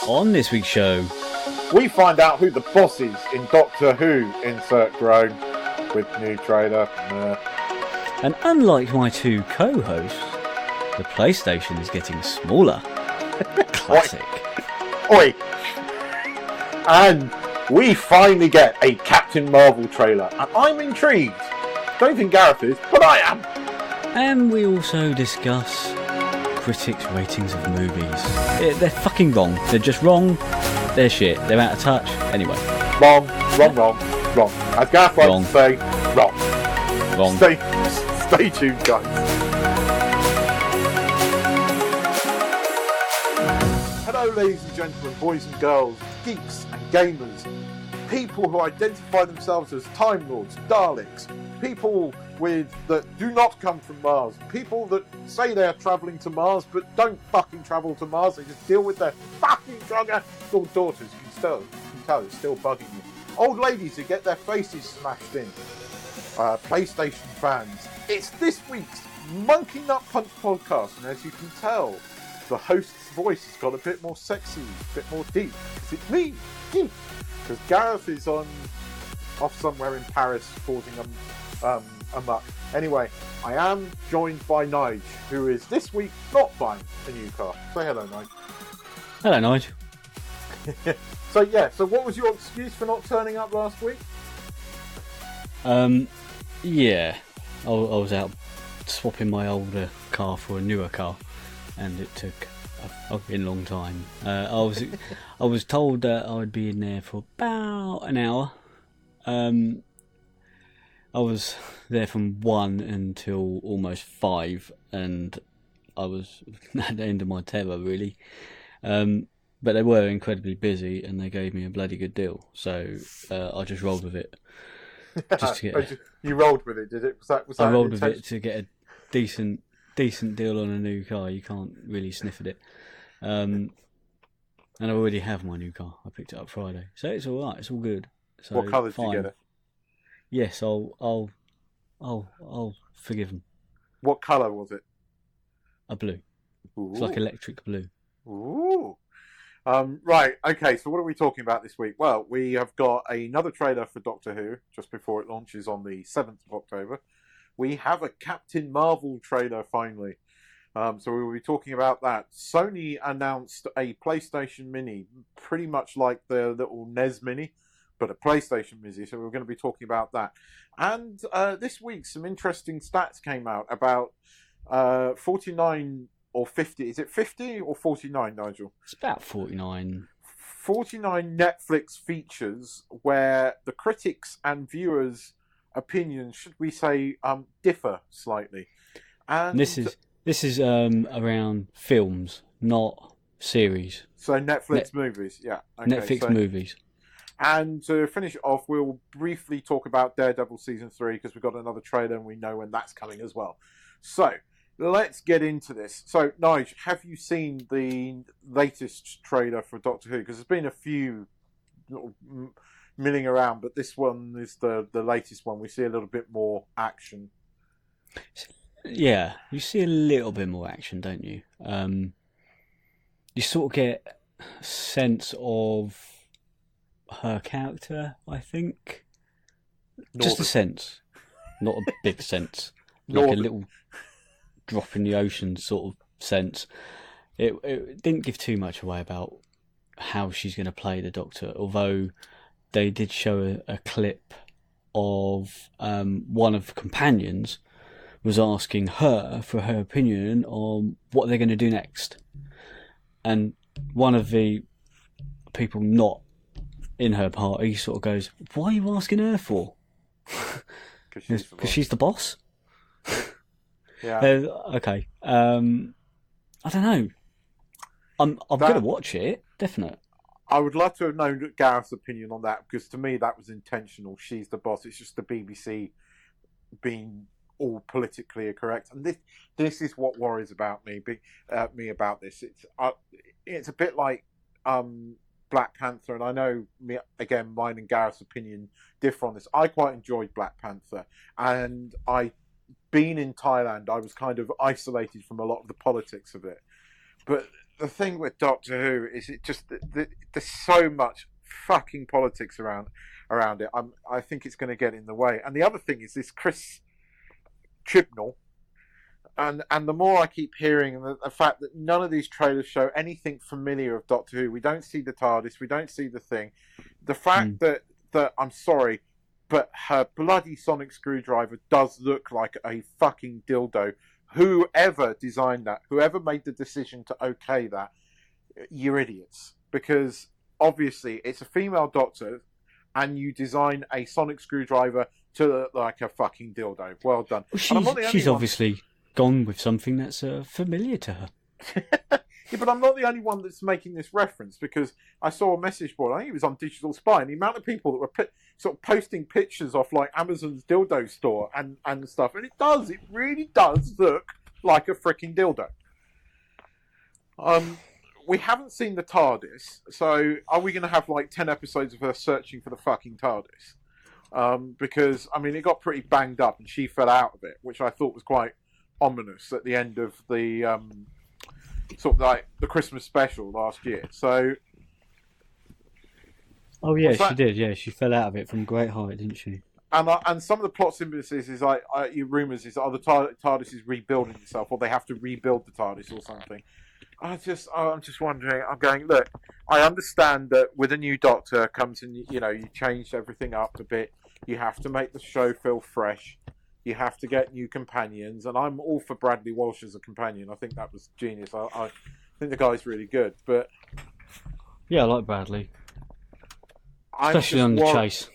On this week's show, we find out who the boss is in Doctor Who, insert groan, with new trailer. And unlike my two co-hosts, the PlayStation is getting smaller. Classic. Oi! And we finally get a Captain Marvel trailer, and I'm intrigued. Don't think Gareth is, but I am. And we also discuss critics' ratings of movies. They're fucking wrong. They're just wrong. They're shit. They're out of touch. Anyway. Wrong. As Gareth likes to say, wrong. Stay tuned, guys. Hello, ladies and gentlemen, boys and girls, geeks and gamers, people who identify themselves as Time Lords, Daleks, people that do not come from Mars, people that say they are travelling to Mars but don't fucking travel to Mars, they just deal with their fucking drug-addled daughters. You can tell it's still bugging you. Old ladies who get their faces smashed in. PlayStation fans. It's this week's Monkey Nut Punch podcast, and as you can tell, the host's voice has got a bit more sexy, a bit more deep. It's me, because Gareth is off somewhere in Paris causing a muck. Anyway, I am joined by Nigel, who is this week not buying a new car. Say hello, Nigel. Hello, Nigel. So what was your excuse for not turning up last week? Yeah, I was out swapping my older car for a newer car, and it took a long time. I was told that I would be in there for about an hour. I was there from 1 until almost 5, and I was at the end of my tether, really. But they were incredibly busy, and they gave me a bloody good deal, so I just rolled with it. Just to get you rolled with it, did it? Was that I rolled with it to get a decent deal on a new car. You can't really sniff at it. And I already have my new car. I picked it up Friday, so it's all right. It's all good. So, what colour did you get it? Yes, I'll forgive them. What colour was it? A blue. Ooh. It's like electric blue. Ooh. Right, okay, so what are we talking about this week? Well, we have got another trailer for Doctor Who, just before it launches on the 7th of October. We have a Captain Marvel trailer, finally. So we will be talking about that. Sony announced a PlayStation Mini, pretty much like the little NES Mini, but a PlayStation Mini, so we're going to be talking about that. And this week, some interesting stats came out about 49... or 50, is it 50 or 49, Nigel? It's about 49. 49 Netflix features where the critics and viewers' opinions, should we say, differ slightly. And this is around films, not series. So Netflix movies, yeah. Okay, Netflix movies. And to finish it off, we'll briefly talk about Daredevil Season 3, because we've got another trailer and we know when that's coming as well. So, let's get into this. So, Nigel, have you seen the latest trailer for Doctor Who? Because there's been a few milling around, but this one is the latest one. We see a little bit more action. Yeah, you see a little bit more action, don't you? You sort of get a sense of her character, I think. Just a sense. Not a big sense. Like a little drop in the ocean sort of sense. It didn't give too much away about how she's going to play the Doctor, although they did show a clip of one of the companions was asking her for her opinion on what they're going to do next. And one of the people not in her party sort of goes, "Why are you asking her for?" Because she's the boss. Yeah. Okay. I don't know. I'm going to watch it, definitely. I would love to have known Gareth's opinion on that, because to me that was intentional. She's the boss. It's just the BBC being all politically correct, and this is what worries about me about this. It's a bit like Black Panther, and I know mine and Gareth's opinion differ on this. I quite enjoyed Black Panther, and being in Thailand, I was kind of isolated from a lot of the politics of it. But the thing with Doctor Who is it just there's so much fucking politics around it. I think it's going to get in the way. And the other thing is this Chris Chibnall. And the more I keep hearing the fact that none of these trailers show anything familiar of Doctor Who, we don't see the TARDIS, we don't see the thing. The fact that I'm sorry, but her bloody sonic screwdriver does look like a fucking dildo. Whoever designed that, whoever made the decision to okay that, you're idiots. Because obviously it's a female Doctor, and you design a sonic screwdriver to look like a fucking dildo. Well done. Well, she's obviously gone with something that's familiar to her. Yeah, but I'm not the only one that's making this reference, because I saw a message board, I think it was on Digital Spy, and the amount of people that were sort of posting pictures off like Amazon's dildo store and stuff, and it really does look like a freaking dildo. We haven't seen the TARDIS, so are we going to have like 10 episodes of her searching for the fucking TARDIS? Because, I mean, it got pretty banged up and she fell out of it, which I thought was quite ominous at the end of the sort of like the Christmas special last year. So, oh yeah, she did. Yeah, she fell out of it from great height, didn't she? And some of the plot synthesis is like rumours is the TARDIS is rebuilding itself, or they have to rebuild the TARDIS or something. I'm just wondering. I'm going, look, I understand that with a new Doctor comes and you change everything up a bit. You have to make the show feel fresh. You have to get new companions, and I'm all for Bradley Walsh as a companion. I think that was genius. I think the guy's really good, but yeah, I like Bradley, especially on the Chase.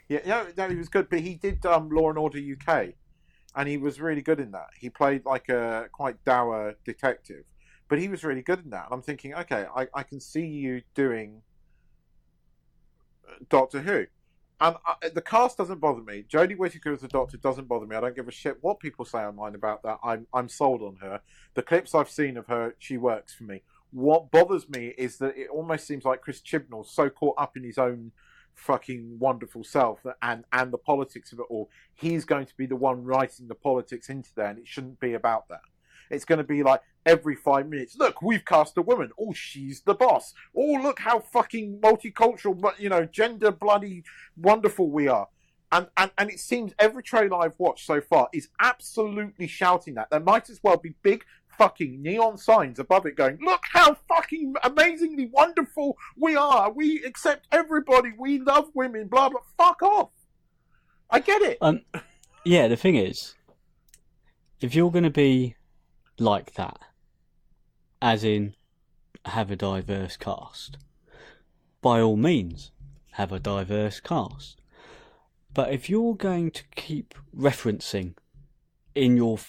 Yeah, no, he was good, but he did Law and Order UK, and he was really good in that. He played like a quite dour detective, but he was really good in that. And I'm thinking, okay, I can see you doing Doctor Who. And the cast doesn't bother me. Jodie Whittaker as the Doctor doesn't bother me. I don't give a shit what people say online about that. I'm sold on her. The clips I've seen of her, she works for me. What bothers me is that it almost seems like Chris Chibnall's so caught up in his own fucking wonderful self and the politics of it all. He's going to be the one writing the politics into there, and it shouldn't be about that. It's going to be like every 5 minutes, look, we've cast a woman. Oh, she's the boss. Oh, look how fucking multicultural, gender bloody wonderful we are. And it seems every trailer I've watched so far is absolutely shouting that. There might as well be big fucking neon signs above it going, look how fucking amazingly wonderful we are. We accept everybody. We love women, blah, blah. Fuck off. I get it. Yeah, the thing is, if you're going to be like that, as in have a diverse cast, by all means have a diverse cast. But if you're going to keep referencing in your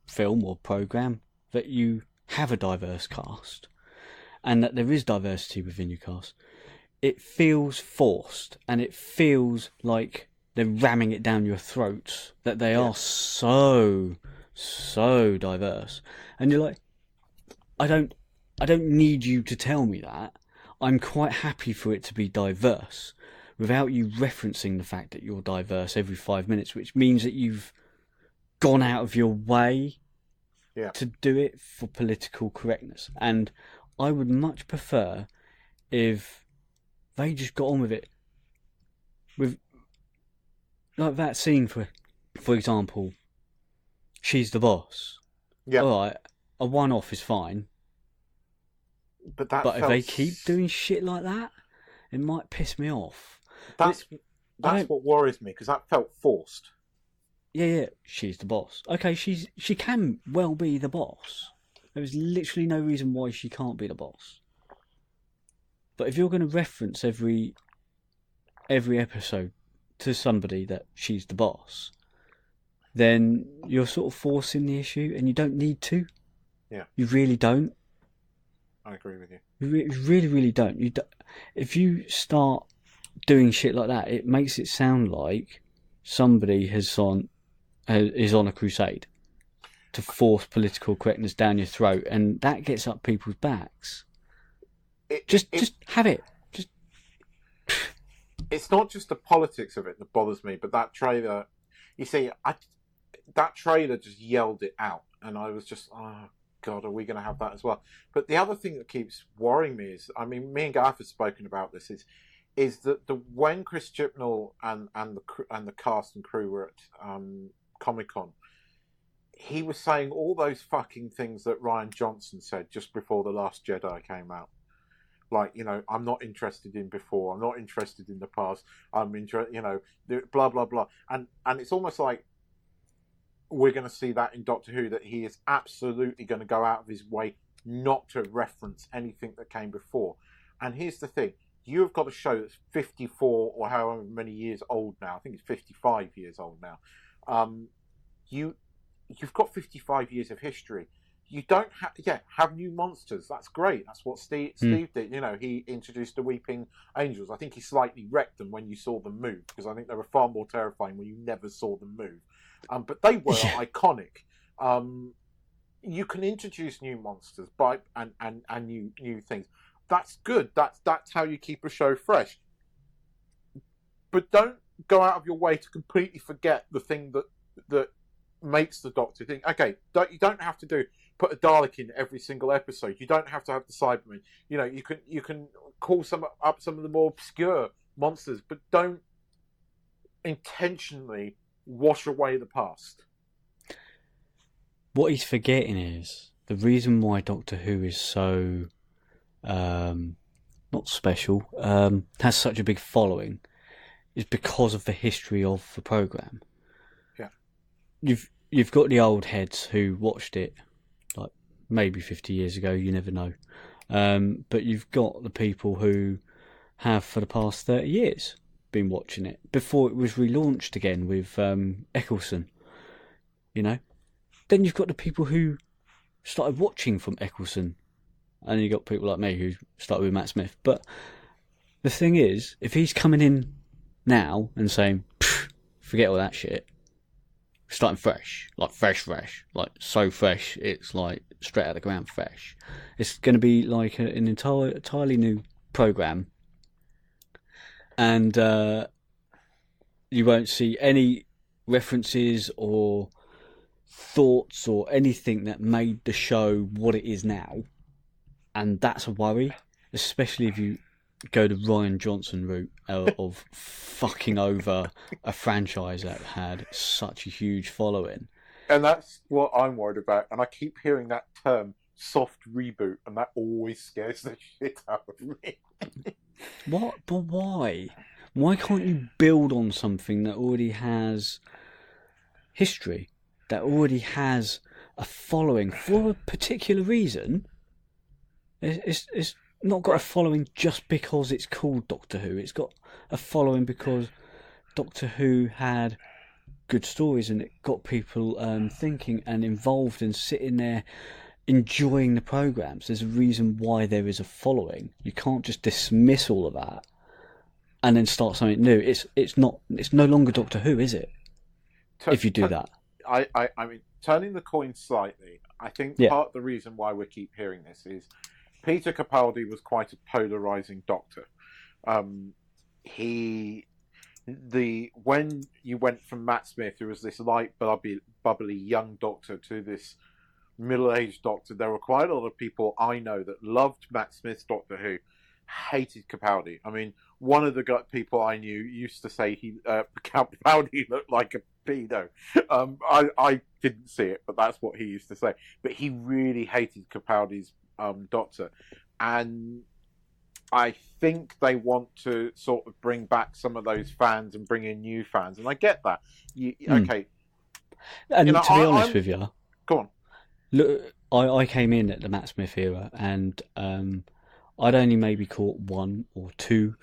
film or programme that you have a diverse cast and that there is diversity within your cast, it feels forced, and it feels like they're ramming it down your throats that they are so diverse, and you're like, I don't need you to tell me that. I'm quite happy for it to be diverse without you referencing the fact that you're diverse every 5 minutes, which means that you've gone out of your way to do it for political correctness. And I would much prefer if they just got on with it, with like that scene for example, she's the boss. Yeah. All right, a one-off is fine. But if they keep doing shit like that, it might piss me off. That's what worries me, because that felt forced. Yeah, she's the boss. Okay, she can well be the boss. There is literally no reason why she can't be the boss. But if you're going to reference every episode to somebody that she's the boss, then you're sort of forcing the issue, and you don't need to. Yeah. You really don't. I agree with you. You really, really don't. If you start doing shit like that, it makes it sound like somebody is on a crusade to force political correctness down your throat, and that gets up people's backs. Just have it. It's not just the politics of it that bothers me, but that trailer. You see, that trailer just yelled it out, and I was just, God, are we going to have that as well? But the other thing that keeps worrying me is, I mean, me and Gareth have spoken about this, is that when Chris Chibnall and the cast and crew were at Comic Con, he was saying all those fucking things that Rian Johnson said just before The Last Jedi came out. Like, you know, I'm not interested in before, I'm not interested in the past, I'm interested, you know, blah, blah, blah. And it's almost like we're going to see that in Doctor Who, that he is absolutely going to go out of his way not to reference anything that came before. And here's the thing. You have got a show that's 54 or however many years old now. I think it's 55 years old now. You've got 55 years of history. You don't have new monsters. That's great. That's what Steve did. You know, he introduced the Weeping Angels. I think he slightly wrecked them when you saw them move, because I think they were far more terrifying when you never saw them move. But they were iconic. You can introduce new monsters and new things. That's good. That's how you keep a show fresh. But don't go out of your way to completely forget the thing that makes the Doctor think. Okay, you don't have to put a Dalek in every single episode. You don't have to have the Cybermen. You know, you can call some of the more obscure monsters, but don't intentionally wash away the past. What he's forgetting is the reason why Doctor Who is so not special, has such a big following, is because of the history of the programme. Yeah. You've got the old heads who watched it like maybe 50 years ago, you never know. But you've got the people who have for the past 30 years been watching it before it was relaunched again with Eccleston, you know. Then you've got the people who started watching from Eccleston, and you've got people like me who started with Matt Smith. But the thing is, if he's coming in now and saying, forget all that shit, starting fresh, like fresh, like so fresh, it's like straight out of the ground fresh. It's going to be like an entirely new programme, and you won't see any references or thoughts or anything that made the show what it is now, and that's a worry, especially if you go the Rian Johnson route of fucking over a franchise that had such a huge following. And that's what I'm worried about. And I keep hearing that term, soft reboot, and that always scares the shit out of me. What? But why? Why can't you build on something that already has history, that already has a following for a particular reason? It's not got a following just because it's called Doctor Who. It's got a following because Doctor Who had good stories and it got people thinking and involved and sitting there enjoying the programmes. There's a reason why there is a following. You can't just dismiss all of that and then start something new. It's no longer Doctor Who, is it? If you do that. I mean, turning the coin slightly, I think part of the reason why we keep hearing this is Peter Capaldi was quite a polarising Doctor. When you went from Matt Smith, who was this light, bubbly young Doctor, to this middle-aged Doctor, there were quite a lot of people I know that loved Matt Smith's Doctor Who, hated Capaldi. I mean, one of the people I knew used to say Capaldi looked like a pedo. I didn't see it, but that's what he used to say. But he really hated Capaldi's Doctor, and I think they want to sort of bring back some of those fans and bring in new fans, and I get that. Okay, and to be honest with you, go on. Look, I came in at the Matt Smith era, and I'd only maybe caught 1 or 2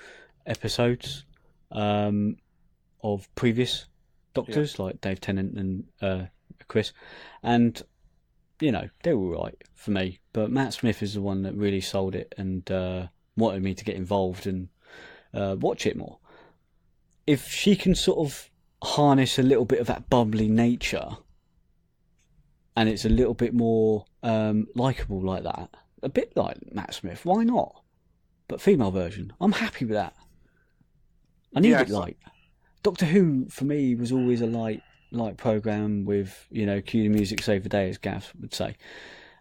episodes of previous Doctors, like Dave Tennant and Chris, and you know, they were all right for me. But Matt Smith is the one that really sold it and wanted me to get involved and watch it more. If she can sort of harness a little bit of that bubbly nature and it's a little bit more likeable like that, a bit like Matt Smith, why not? But female version, I'm happy with that. I need it light. Doctor Who, for me, was always a light programme with, you know, cue the music, save the day, as Gav would say.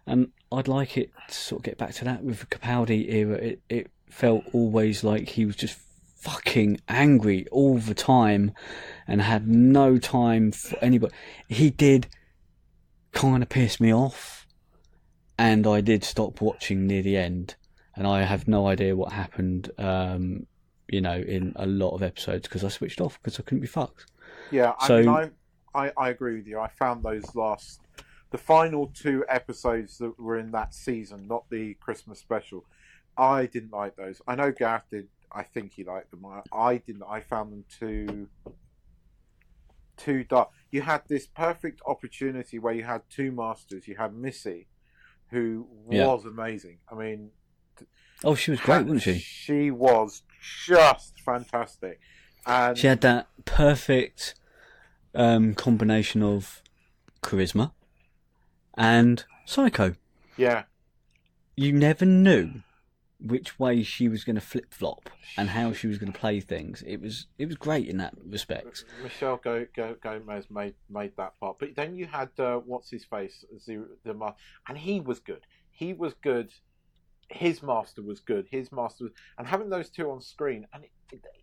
And I'd like it to sort of get back to that with the Capaldi era. It felt always like he was just fucking angry all the time and had no time for anybody. He did kind of piss me off, and I did stop watching near the end, and I have no idea what happened, in a lot of episodes because I switched off because I couldn't be fucked. Yeah, So, I agree with you. I found the final 2 episodes that were in that season, not the Christmas special, I didn't like those. I know Gareth did. I think he liked them. I didn't. I found them too dark. You had this perfect opportunity where you had 2 masters. You had Missy, who was amazing. I mean, she was great, wasn't she? She was just fantastic, and she had that perfect combination of charisma and psycho. Yeah, you never knew which way she was going to flip flop and how she was going to play things. It was great in that respect. Michelle Gomez made that part, but then you had what's his face, and he was good. He was good. His master was good. And having those 2 on screen, and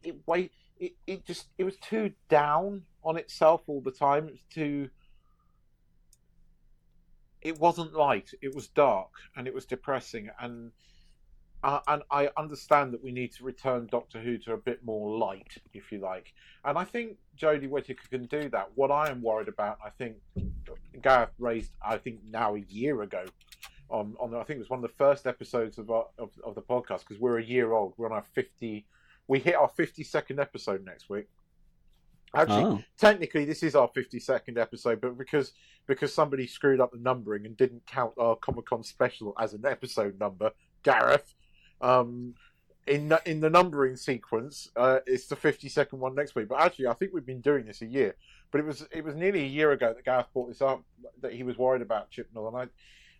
it was too down on itself all the time. It wasn't light. It was dark and it was depressing. And I understand that we need to return Doctor Who to a bit more light, if you like. And I think Jodie Whittaker can do that. What I am worried about, I think Gareth raised, now a year ago, on I think it was one of the first episodes of the podcast, because we're a year old. We're on our 50. We hit our 52nd episode next week. Actually, technically, this is our 52nd episode, but because somebody screwed up the numbering and didn't count our Comic-Con special as an episode number, Gareth, in the numbering sequence, it's the 52nd one next week. But actually, I think we've been doing this a year. But it was nearly a year ago that Gareth brought this up, that he was worried about Chibnall,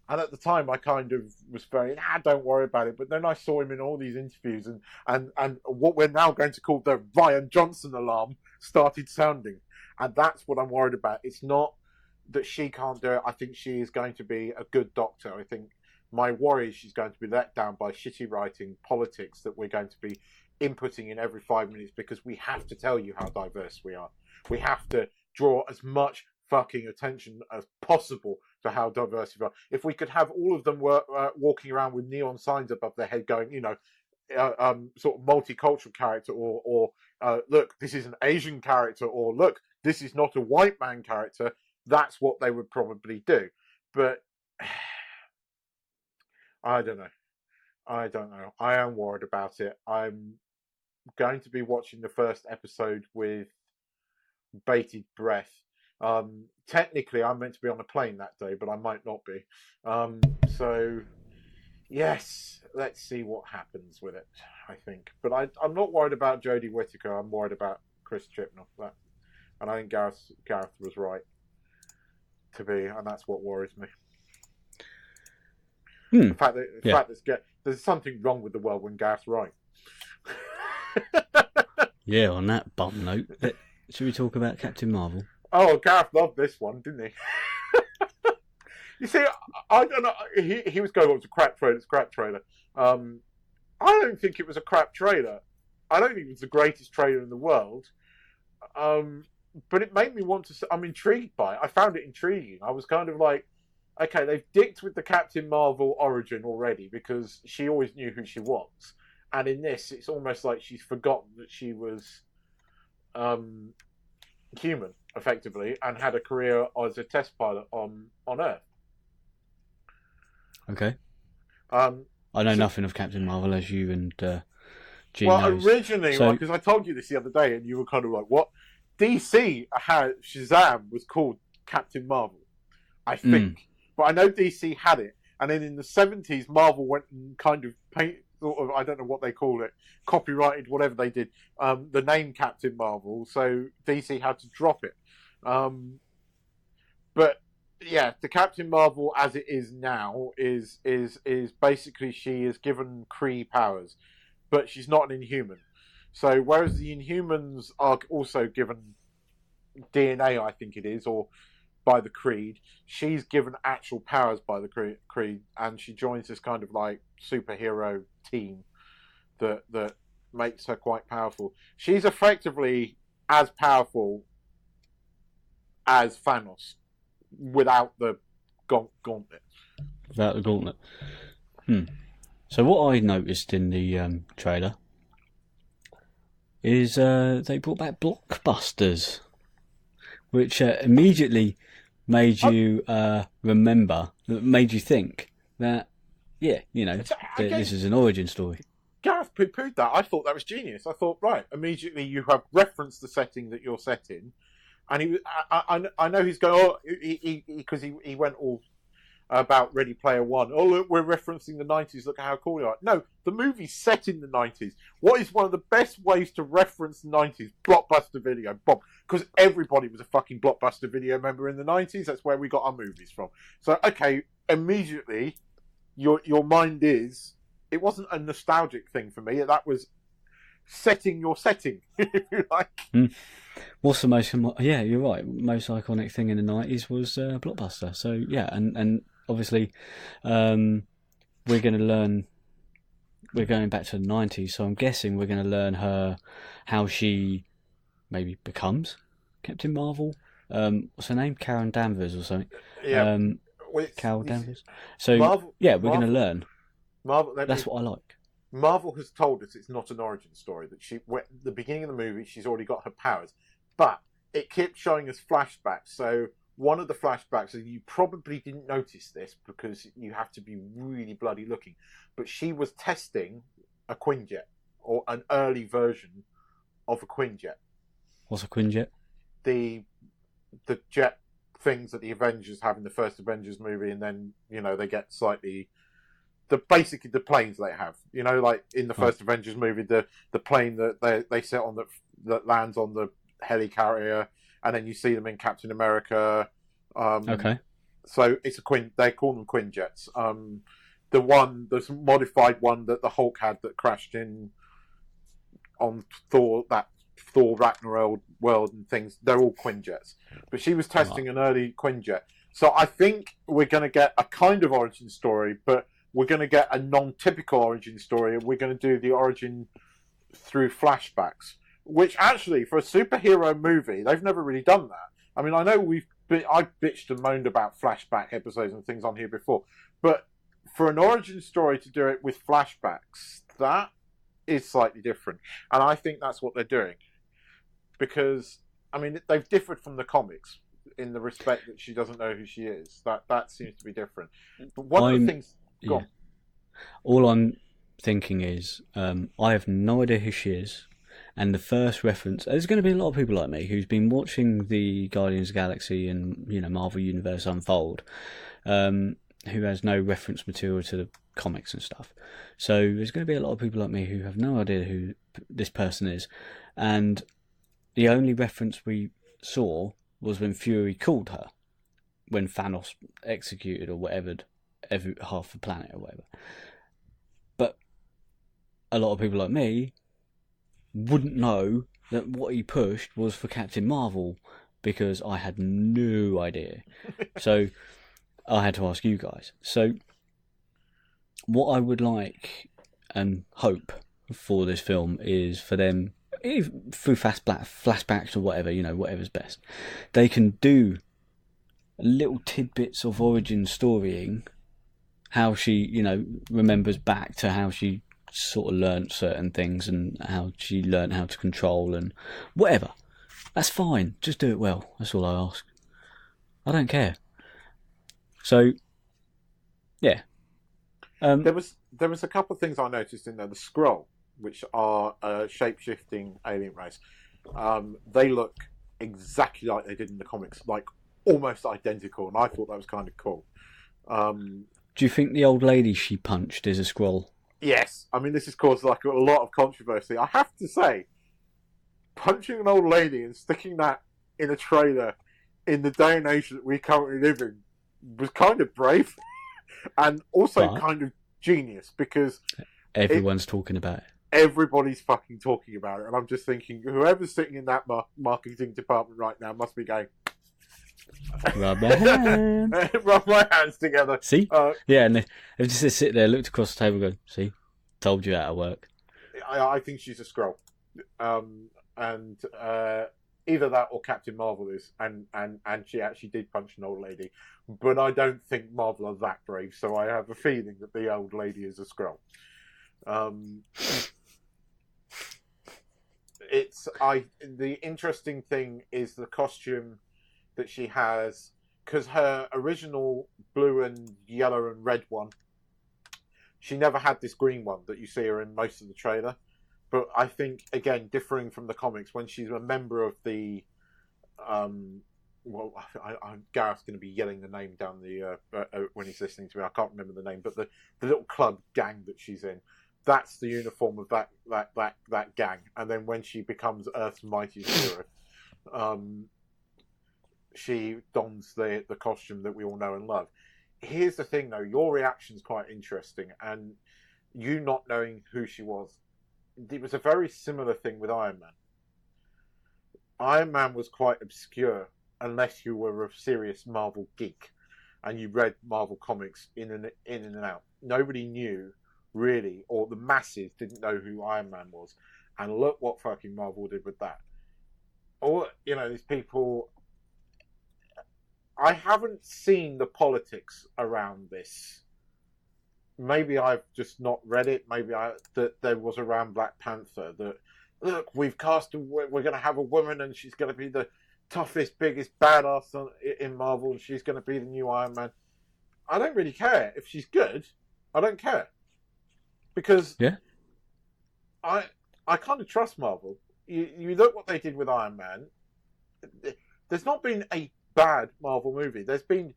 and at the time I kind of was very, don't worry about it. But then I saw him in all these interviews, and what we're now going to call the Ryan Johnson alarm started sounding. And that's what I'm worried about. It's not that she can't do it. I think she is going to be a good doctor. I think my worry is she's going to be let down by shitty writing, politics that we're going to be inputting in every 5 minutes, because we have to tell you how diverse we are. We have to draw as much fucking attention as possible to how diverse we are. If we could have all of them walking around with neon signs above their head going, sort of multicultural character, or look, this is an Asian character, or look, this is not a white man character, that's what they would probably do. But I don't know. I am worried about it. I'm going to be watching the first episode with bated breath. Technically, I'm meant to be on a plane that day, but I might not be. So, yes, let's see what happens with it, I think. But I'm not worried about Jodie Whittaker. I'm worried about Chris Chibnall. And I think Gareth was right to be, and that's what worries me. The fact that there's something wrong with the world when Gareth's right. Yeah, on that bum note, should we talk about Captain Marvel? Oh, Gareth loved this one, didn't he? You see, I don't know. He was going, it's a crap trailer. I don't think it was a crap trailer. I don't think it was the greatest trailer in the world. But it made me want to. I'm intrigued by it. I found it intriguing. I was kind of like, okay, they've dicked with the Captain Marvel origin already, because she always knew who she was. And in this, it's almost like she's forgotten that she was human, effectively, and had a career as a test pilot on Earth. Okay. I know nothing of Captain Marvel, as you and Gene knows. Originally, because I told you this the other day, and you were kind of like, what? DC had Shazam was called Captain Marvel, I think. But I know DC had it. And then in the 70s, Marvel went and kind of I don't know what they call it, copyrighted whatever they did, the name Captain Marvel. So DC had to drop it. But yeah, the Captain Marvel as it is now is basically, she is given Kree powers, but she's not an Inhuman. So whereas the Inhumans are also given DNA, I think it is, or by the Creed. She's given actual powers by the Creed, and she joins this kind of like superhero team that makes her quite powerful. She's effectively as powerful as Thanos without the gauntlet. Without the gauntlet. So what I noticed in the trailer is they brought back blockbusters, which immediately made you made you think that, this is an origin story. Gareth poo-pooed that. I thought that was genius. I thought, right, immediately you have referenced the setting that you're set in, and I know he's going, because he went all about Ready Player One. Oh, look, we're referencing the 90s. Look how cool you are. No, the movie's set in the 90s. What is one of the best ways to reference the 90s? Blockbuster video, Bob. Because everybody was a fucking Blockbuster video member in the 90s. That's where we got our movies from. So, okay, immediately, your mind is... It wasn't a nostalgic thing for me. That was setting your setting, if you like. What's the most... Yeah, you're right. Most iconic thing in the 90s was Blockbuster. So, yeah, and obviously we're going to learn... We're going back to the 90s, so I'm guessing we're going to learn how she maybe becomes Captain Marvel. What's her name? Karen Danvers or something. Yeah. Carol Danvers. So, Marvel, we're going to learn. That's what I like. Marvel has told us it's not an origin story. That at the beginning of the movie, she's already got her powers, but it keeps showing us flashbacks. So one of the flashbacks, and you probably didn't notice this because you have to be really bloody looking, but she was testing a Quinjet, or an early version of a Quinjet. What's a Quinjet? The jet things that the Avengers have in the first Avengers movie, and then they get slightly. Basically the planes they have, like in the first Avengers movie, the plane that they sit on that lands on the helicarrier, and then you see them in Captain America. Okay. So it's they call them Quinjets. The modified one that the Hulk had that crashed in on Thor Ragnarok world and things. They're all Quinjets, but she was testing an early Quinjet. So I think we're going to get a kind of origin story, but we're going to get a non-typical origin story, and we're going to do the origin through flashbacks, which actually, for a superhero movie, they've never really done that. I mean, I know I've bitched and moaned about flashback episodes and things on here before, but for an origin story to do it with flashbacks, that is slightly different. And I think that's what they're doing. Because, I mean, they've differed from the comics in the respect that she doesn't know who she is. That seems to be different. But one of the things... Yeah. All I'm thinking is, I have no idea who she is, and the first reference. There's going to be a lot of people like me who's been watching the Guardians of the Galaxy and Marvel Universe unfold, who has no reference material to the comics and stuff. So there's going to be a lot of people like me who have no idea who this person is, and the only reference we saw was when Fury called her, when Thanos executed or whatever. Half the planet or whatever. But a lot of people like me wouldn't know that what he pushed was for Captain Marvel, because I had no idea. So I had to ask you guys. So what I would like and hope for this film is for them, through flashbacks or whatever, whatever's best, they can do little tidbits of origin storying, how she, remembers back to how she sort of learnt certain things and how she learnt how to control and whatever. That's fine. Just do it well. That's all I ask. I don't care. So, yeah. There was a couple of things I noticed in there. The Skrull, which are a shape-shifting alien race, they look exactly like they did in the comics, like almost identical, and I thought that was kind of cool. Do you think the old lady she punched is a Skrull? Yes. I mean, this has caused like a lot of controversy. I have to say, punching an old lady and sticking that in a trailer in the day and age that we currently live in was kind of brave and also kind of genius, because everyone's talking about it. Everybody's fucking talking about it, and I'm just thinking, whoever's sitting in that marketing department right now must be going, Rub my hand. Rub my hands together. See? Yeah, and they just sit there, looked across the table, and go, "See, told you how to work." I think she's a Skrull, and either that or Captain Marvel is, and she actually did punch an old lady, but I don't think Marvel are that brave, so I have a feeling that the old lady is a Skrull. The interesting thing is the costume that she has, because her original blue and yellow and red one, she never had this green one that you see her in most of the trailer. But I think, again, differing from the comics, when she's a member of the Gareth's going to be yelling the name down the when he's listening to me. I can't remember the name, but the little club gang that she's in, that's the uniform of that gang. And then when she becomes Earth's mightiest hero, she dons the costume that we all know and love. Here's the thing, though. Your reaction's quite interesting, and you not knowing who she was. It was a very similar thing with Iron Man. Iron Man was quite obscure unless you were a serious Marvel geek and you read Marvel comics in and out. Nobody knew, really, or the masses didn't know who Iron Man was. And look what fucking Marvel did with that. Or, these people... I haven't seen the politics around this. Maybe I've just not read it. Maybe that there was around Black Panther that, look, we're going to have a woman and she's going to be the toughest, biggest badass in Marvel, and she's going to be the new Iron Man. I don't really care if she's good. I don't care, because I kind of trust Marvel. You look what they did with Iron Man. There's not been a bad Marvel movie. There's been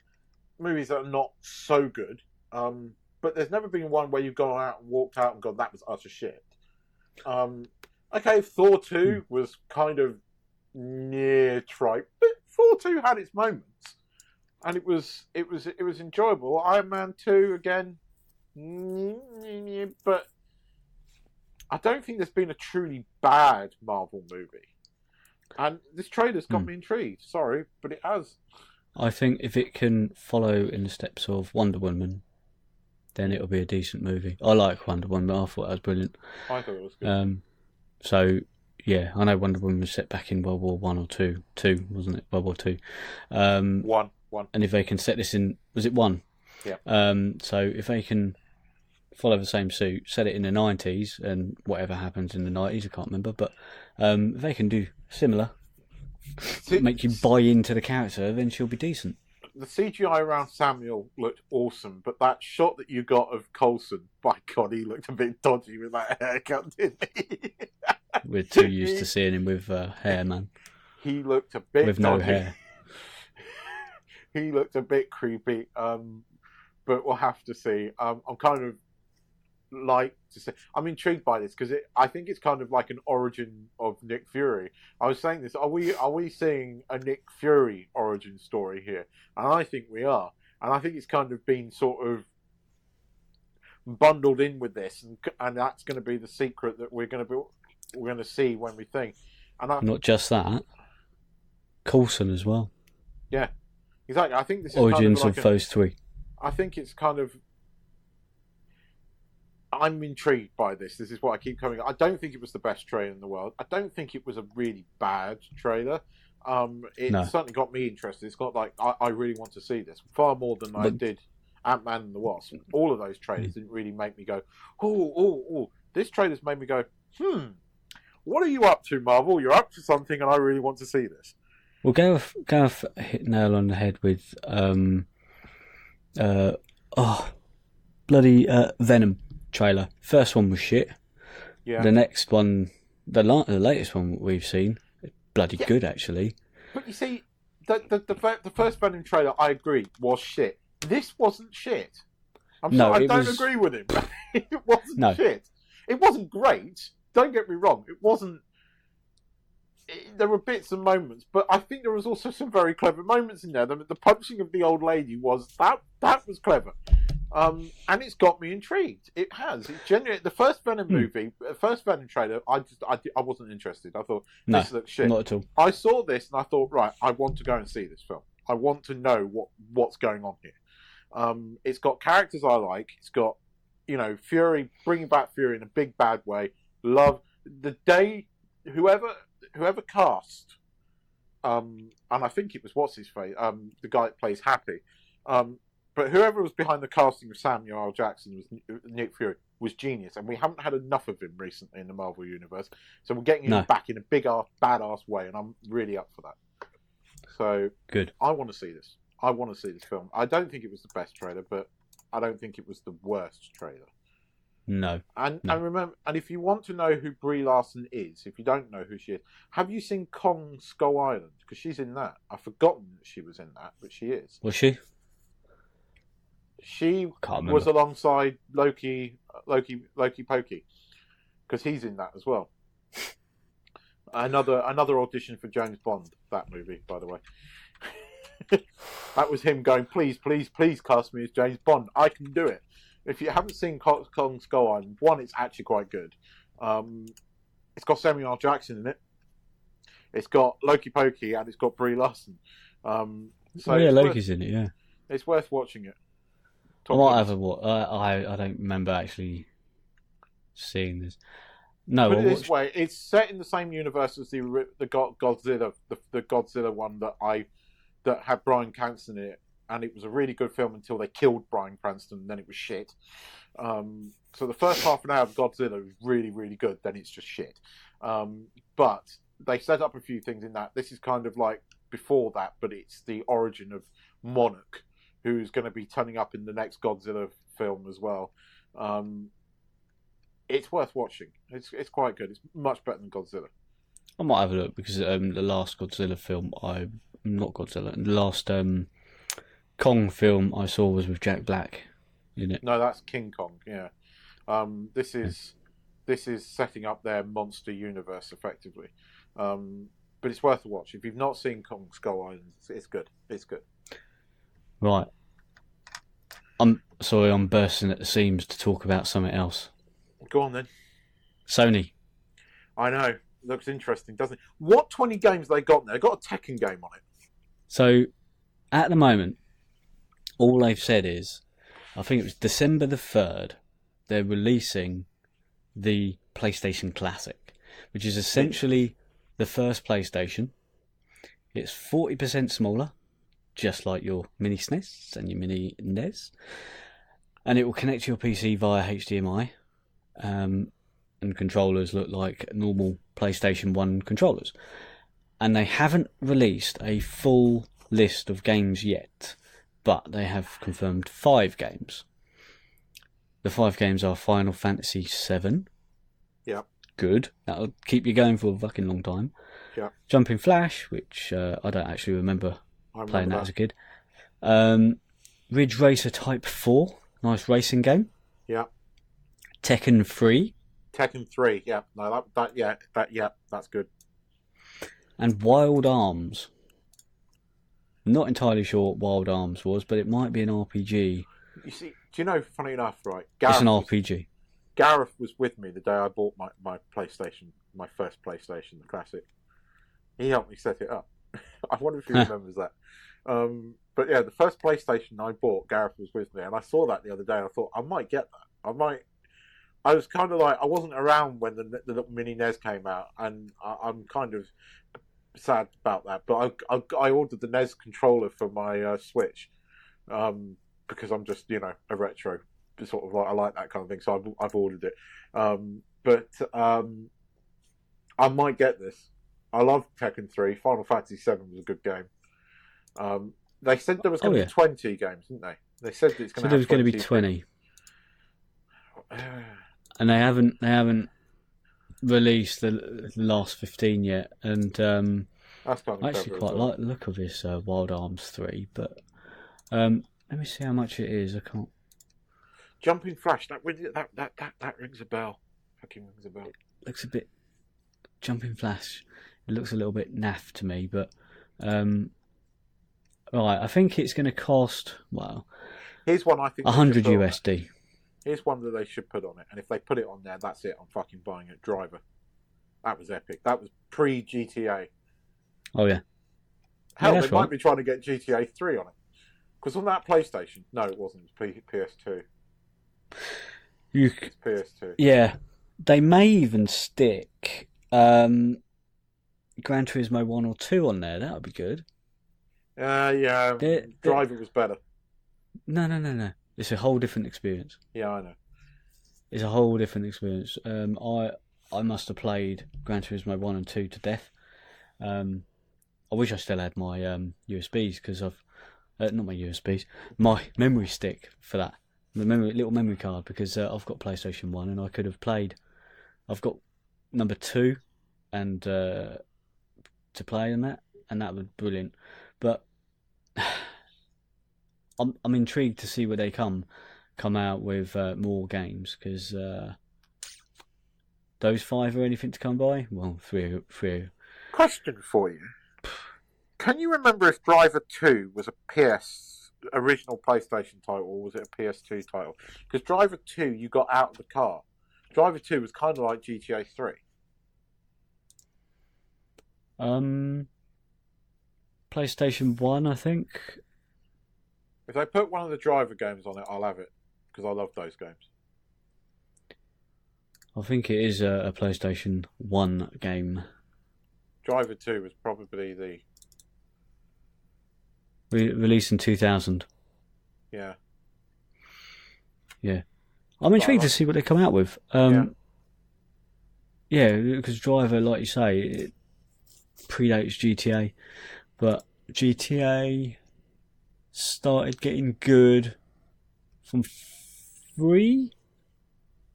movies that are not so good. But there's never been one where you've gone out and walked out and gone, that was utter shit. Okay, Thor 2 was kind of near tripe, but Thor 2 had its moments, and it was enjoyable. Iron Man 2 again, but I don't think there's been a truly bad Marvel movie. And this trailer's got me intrigued. Sorry, but it has. I think if it can follow in the steps of Wonder Woman, then it'll be a decent movie. I like Wonder Woman. I thought that was brilliant. I thought it was good. So, yeah, I know Wonder Woman was set back in World War One or two, wasn't it? World War Two. One. And if they can set this in, was it one? Yeah. So if they can follow the same suit, set it in the 90s, and whatever happens in the 90s, I can't remember, but if they can do similar, make you buy into the character, then she'll be decent. The CGI around Samuel looked awesome, but that shot that you got of Coulson, by God, he looked a bit dodgy with that haircut, didn't he? We're too used to seeing him with hair, man. He looked a bit with dodgy. No hair. He looked a bit creepy, but we'll have to see. I'm kind of I'm intrigued by this because I think it's kind of like an origin of Nick Fury. I was saying this: are we seeing a Nick Fury origin story here? And I think we are. And I think it's kind of been sort of bundled in with this, and that's going to be the secret that we're going to see when we think. And not just that, Coulson as well. Yeah, exactly. I think this is origins kind of, like of those three. I think it's kind of. I'm intrigued by this. This is what I keep coming. I don't think it was the best trailer in the world. I don't think it was a really bad trailer. It certainly got me interested. It's got like I really want to see this far more than I did Ant-Man and the Wasp. All of those trailers didn't really make me go, oh. This trailer's made me go, what are you up to, Marvel? You're up to something, and I really want to see this. Well, Gareth hit nail on the head with Venom trailer. First one was shit. Yeah. The next one, the latest one we've seen, bloody good actually. But you see, the first Venom trailer, I agree, was shit. This wasn't shit. I don't agree with him. It wasn't shit. It wasn't great. Don't get me wrong. It wasn't. There were bits and moments, but I think there was also some very clever moments in there. The punching of the old lady was that was clever. And it's got me intrigued. It has. It genuinely. The first Venom movie, the first Venom trailer, I wasn't interested. I thought this looks shit. Not at all. I saw this and I thought, right, I want to go and see this film. I want to know what's going on here. It's got characters I like. It's got, Fury, bringing back Fury in a big bad way. Love the day whoever cast, and I think it was what's his face, the guy that plays Happy, but whoever was behind the casting of Samuel L. Jackson was Nick Fury was genius, and we haven't had enough of him recently in the Marvel universe, so we're getting him back in a big badass way, and I'm really up for that. So good. I want to see this. I want to see this film. I don't think it was the best trailer, but I don't think it was the worst trailer. No. And remember, and if you want to know who Brie Larson is, if you don't know who she is, have you seen Kong Skull Island? Because she's in that. I've forgotten that she was in that, but she is. Was she? She was alongside Loki Pokey, because he's in that as well. Another audition for James Bond. That movie, by the way. That was him going, please cast me as James Bond. I can do it. If you haven't seen Kong Skull Island, one, it's actually quite good. It's got Samuel L. Jackson in it. It's got Loki Pokey, and it's got Brie Larson. Loki's in it. Yeah, it's worth watching it. I might have I don't remember actually seeing this. No, put it this way: it's set in the same universe as the Godzilla, the Godzilla one that had Bryan Cranston in it, and it was a really good film until they killed Bryan Cranston, and then it was shit. So the first half an hour of Godzilla was really, really good. Then it's just shit. But they set up a few things in that. This is kind of like before that, but it's the origin of Monarch, who's going to be turning up in the next Godzilla film as well. It's worth watching. It's quite good. It's much better than Godzilla. I might have a look because the last Godzilla film, the last Kong film I saw was with Jack Black in it. No, that's King Kong. Yeah, this is setting up their monster universe effectively. But it's worth a watch. If you've not seen Kong Skull Island, it's good. It's good. Right. I'm sorry, I'm bursting at the seams to talk about something else. Go on then. Sony. I know. Looks interesting, doesn't it? What 20 games they got there? They've got a Tekken game on it. So, at the moment, all they've said is, I think it was December the 3rd, they're releasing the PlayStation Classic, which is essentially the first PlayStation. It's 40% smaller, just like your mini SNES and your mini NES. And it will connect to your PC via HDMI. And controllers look like normal PlayStation 1 controllers. And they haven't released a full list of games yet, but they have confirmed 5 games. The 5 games are Final Fantasy VII. Yeah. Good. That'll keep you going for a fucking long time. Yeah. Jumping Flash, which I don't actually remember playing that as a kid. Ridge Racer Type 4, nice racing game. Yeah. Tekken 3. Tekken 3, yeah. No, that's good. And Wild Arms. Not entirely sure what Wild Arms was, but it might be an RPG. You see, do you know, funny enough, right? It's an RPG. Gareth was with me the day I bought my PlayStation, my first PlayStation, the Classic. He helped me set it up. I wonder if he remembers that. But yeah, the first PlayStation I bought, Gareth was with me, and I saw that the other day, and I thought, I might get that. I was kind of like, I wasn't around when the little mini NES came out, and I'm kind of sad about that. But I ordered the NES controller for my Switch because I'm just, a retro sort of like, I like that kind of thing, so I've ordered it. But I might get this. I love Tekken 3. Final Fantasy 7 was a good game. They said there was going to be 20 games, didn't they? They said it's going to be 20. And they haven't released the last 15 yet, and that's kind of I actually quite like the look of this Wild Arms 3, but let me see how much it is. I can't. Jumping Flash, that rings a bell. Fucking rings a bell. Looks a bit Jumping Flash. It looks a little bit naff to me, but right, I think it's going to cost here's one I think 100 USD. Here's one that they should put on it, and if they put it on there, that's it. I'm fucking buying it. Driver. That was epic. That was pre-GTA. Oh yeah. Hell, that's they might right. be trying to get GTA 3 on it. Because on that PlayStation, no, it wasn't. It was PS2. You, It's PS2. yeah, they may even stick Gran Turismo 1 or 2 on there. That would be good. Yeah, Driver was better. No. It's a whole different experience. Yeah, I know. It's a whole different experience. I must have played Gran Turismo 1 and 2 to death. I wish I still had my USBs because I've not my USBs, my memory stick for that, the little memory card, because I've got PlayStation 1 and I could have played. I've got number 2 and to play in that, and that was brilliant. But I'm intrigued to see where they come out with more games, because those 5 are anything to come by. Well, three. Question for you. Can you remember if Driver 2 was a original PlayStation title, or was it a PS2 title? Because Driver 2, you got out of the car. Driver 2 was kind of like GTA 3. PlayStation 1, I think. If they put one of the Driver games on it, I'll have it, because I love those games. I think it is a PlayStation 1 game. Driver 2 was probably the... Released in 2000. Yeah. I'm intrigued to see what they come out with. Yeah, because Driver, like you say, it predates GTA, but GTA started getting good from 3.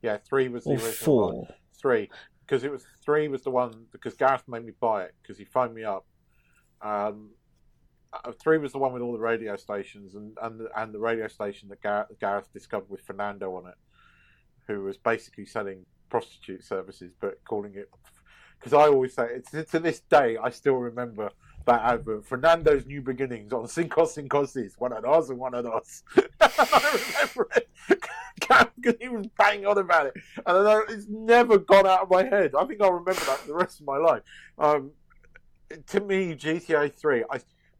Yeah, 3 was the or original 4. one. 3, because 3 was the one, because Gareth made me buy it, because he phoned me up. 3 was the one with all the radio stations, and the radio station that Gareth discovered with Fernando on it, who was basically selling prostitute services, but calling it... Because I always say, to this day, I still remember that advert, Fernando's New Beginnings on Cinco Cincosis, one of us and one of us. I remember it, because he was banging on about it, and I know it's never gone out of my head. I think I'll remember that for the rest of my life. To me, GTA 3,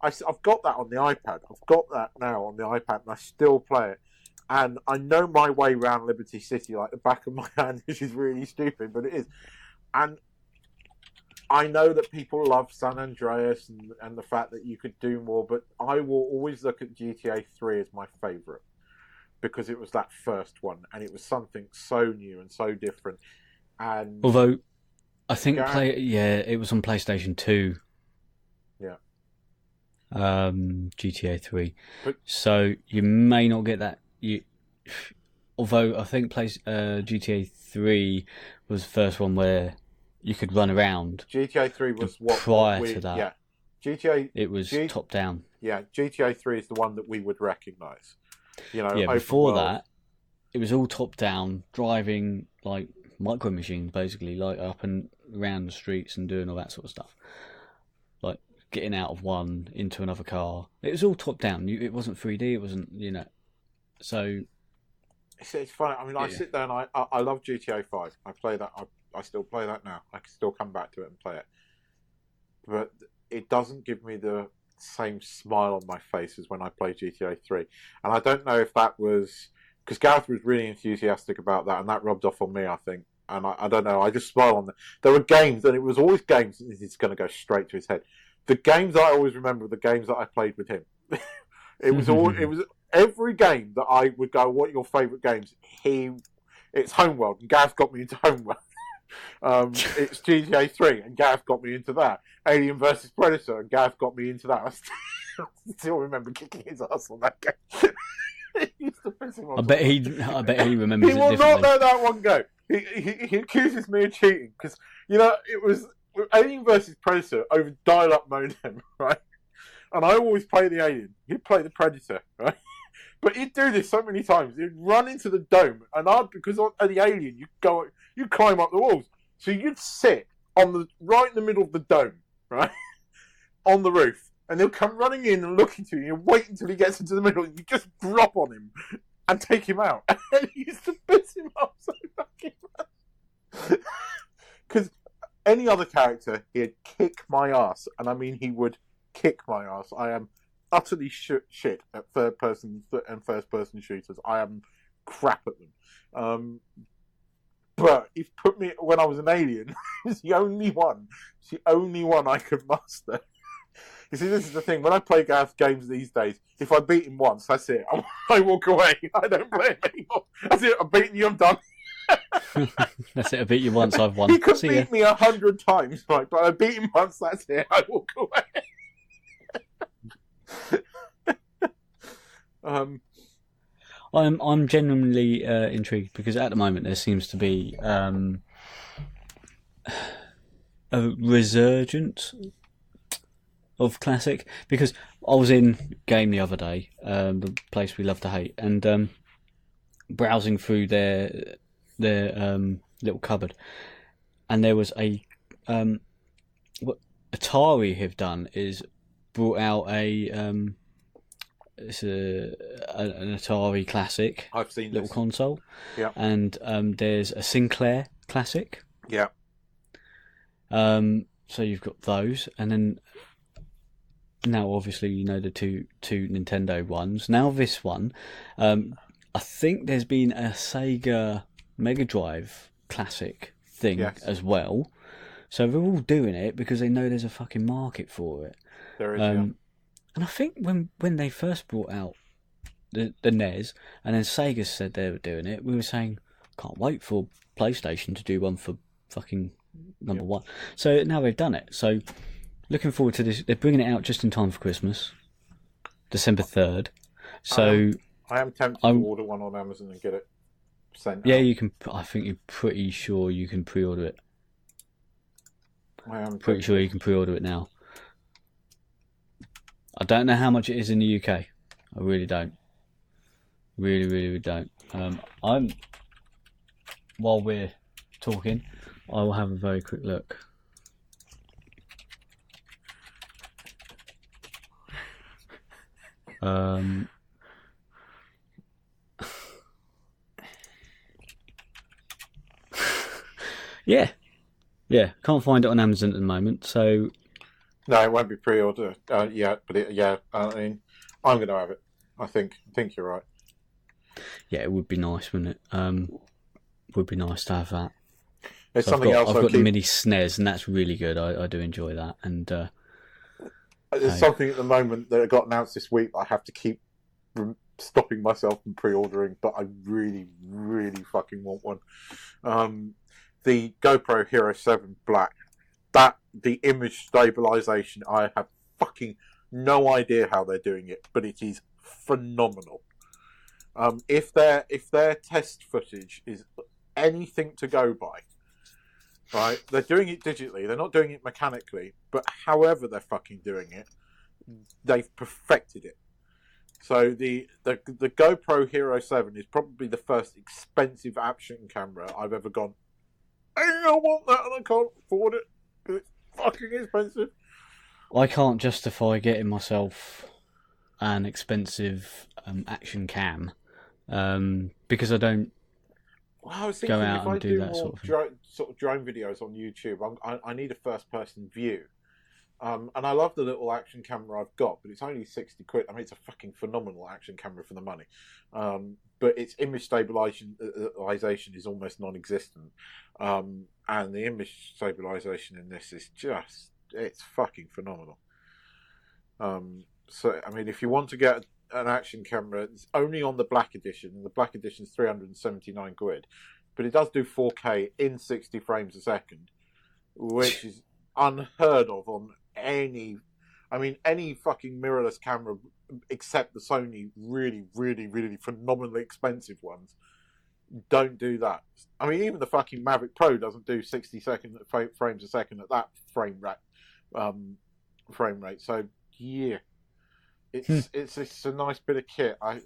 I've got that on the iPad. I've got that now on the iPad, and I still play it. And I know my way around Liberty City like the back of my hand, which is really stupid, but it is. And I know that people love San Andreas and the fact that you could do more, but I will always look at GTA 3 as my favourite, because it was that first one, and it was something so new and so different. And although I think it was on PlayStation 2. Yeah. GTA 3. So you may not get that. Although I think GTA 3 was the first one where you could run around. GTA 3 was what prior to that. Yeah, GTA. It was top down. Yeah, GTA 3 is the one that we would recognise. Before that, it was all top down, driving like micro machines, basically, like up and around the streets and doing all that sort of stuff, like getting out of one into another car. It was all top down. It wasn't 3D. It wasn't, So it's funny. I mean, I sit there and I love GTA 5. I play that. I still play that now. I can still come back to it and play it, but it doesn't give me the same smile on my face as when I play GTA 3. And I don't know if that was because Gareth was really enthusiastic about that, and that rubbed off on me, I think. And I don't know, I just smile on that. There were games, and it was always games. It's going to go straight to his head. The games that I always remember were the games that I played with him. It was every game that I would go, what are your favourite games? It's Homeworld, and Gareth got me into Homeworld. It's GTA 3, and Gareth got me into that. Alien vs Predator, and Gareth got me into that. I still remember kicking his ass on that game. It used to piss him off. I bet he remembers it differently. He will not let that one go. He accuses me of cheating because it was Alien vs Predator over dial-up modem, right? And I always play the Alien. He'd play the Predator, right? But he'd do this so many times. He'd run into the dome, and because of the Alien, you climb up the walls. So you'd sit right in the middle of the dome, right, on the roof, and he'll come running in and look into you. You wait until he gets into the middle, and you just drop on him and take him out. And he used to piss him off so fucking much. Because any other character, he'd kick my ass, and I mean he would kick my ass. I am utterly shit at third person and first person shooters. I am crap at them. But if you put me when I was an alien, it's the only one I could master. You see, this is the thing. When I play Gareth games these days, if I beat him once, that's it. I walk away. I don't play him anymore. That's it. I've beaten you. I'm done. That's it. I beat you once. I've won. He could beat me 100 times, right? But I beat him once. That's it. I walk away. I'm genuinely intrigued because at the moment there seems to be a resurgence of classic. Because I was in Game the other day, the place we love to hate, and browsing through their little cupboard, and there was what Atari have done is brought out it's an Atari Classic. I've seen little this. console. Yeah. And there's a Sinclair Classic. Yeah. So you've got those, and then now obviously you know the two Nintendo ones. Now this one, I think there's been a Sega Mega Drive Classic thing as well. So they're all doing it because they know there's a fucking market for it. There is. And I think when they first brought out the NES, and then Sega said they were doing it, we were saying, can't wait for PlayStation to do one for fucking number one. So now they've done it. So looking forward to this. They're bringing it out just in time for Christmas, December 3rd. So I am tempted to order one on Amazon and get it sent yeah, out. you can. I think you're pretty sure you can pre-order it. I am pretty sure you can pre-order it now. I don't know how much it is in the UK. I really don't. Really don't. While we're talking, I will have a very quick look. Yeah. Can't find it on Amazon at the moment, so. No, it won't be pre-order yet, but I mean, I'm going to have it. I think you're right. Yeah, it would be nice, wouldn't it? Would be nice to have that. It's so something else. I've got the mini SNES, and that's really good. I do enjoy that. And there's something at the moment that got announced this week that I have to keep stopping myself from pre-ordering, but I really fucking want one. The GoPro Hero 7 Black. The image stabilization, I have fucking no idea how they're doing it, but it is phenomenal. If their test footage is anything to go by, right? They're doing it digitally. They're not doing it mechanically, but however they're fucking doing it, they've perfected it. So the GoPro Hero 7 is probably the first expensive action camera I've ever gone, I don't want that and I can't afford it. It's fucking expensive. I can't justify getting myself an expensive action cam because I don't I was thinking go out if and I do do that more sort of drone videos on YouTube, I need a first-person view. And I love the little action camera I've got, but it's only 60 quid. I mean, it's a fucking phenomenal action camera for the money. But its image stabilization is almost non-existent. And the image stabilization in this is it's fucking phenomenal. So, I mean, if you want to get an action camera, it's only on the Black Edition, and the Black Edition is 379 quid. But it does do 4K in 60 frames a second, which is unheard of on any fucking mirrorless camera except the Sony really phenomenally expensive ones don't do that. I mean, even the fucking Mavic Pro doesn't do 60 frames a second at that frame rate. So yeah, it's a nice bit of kit. I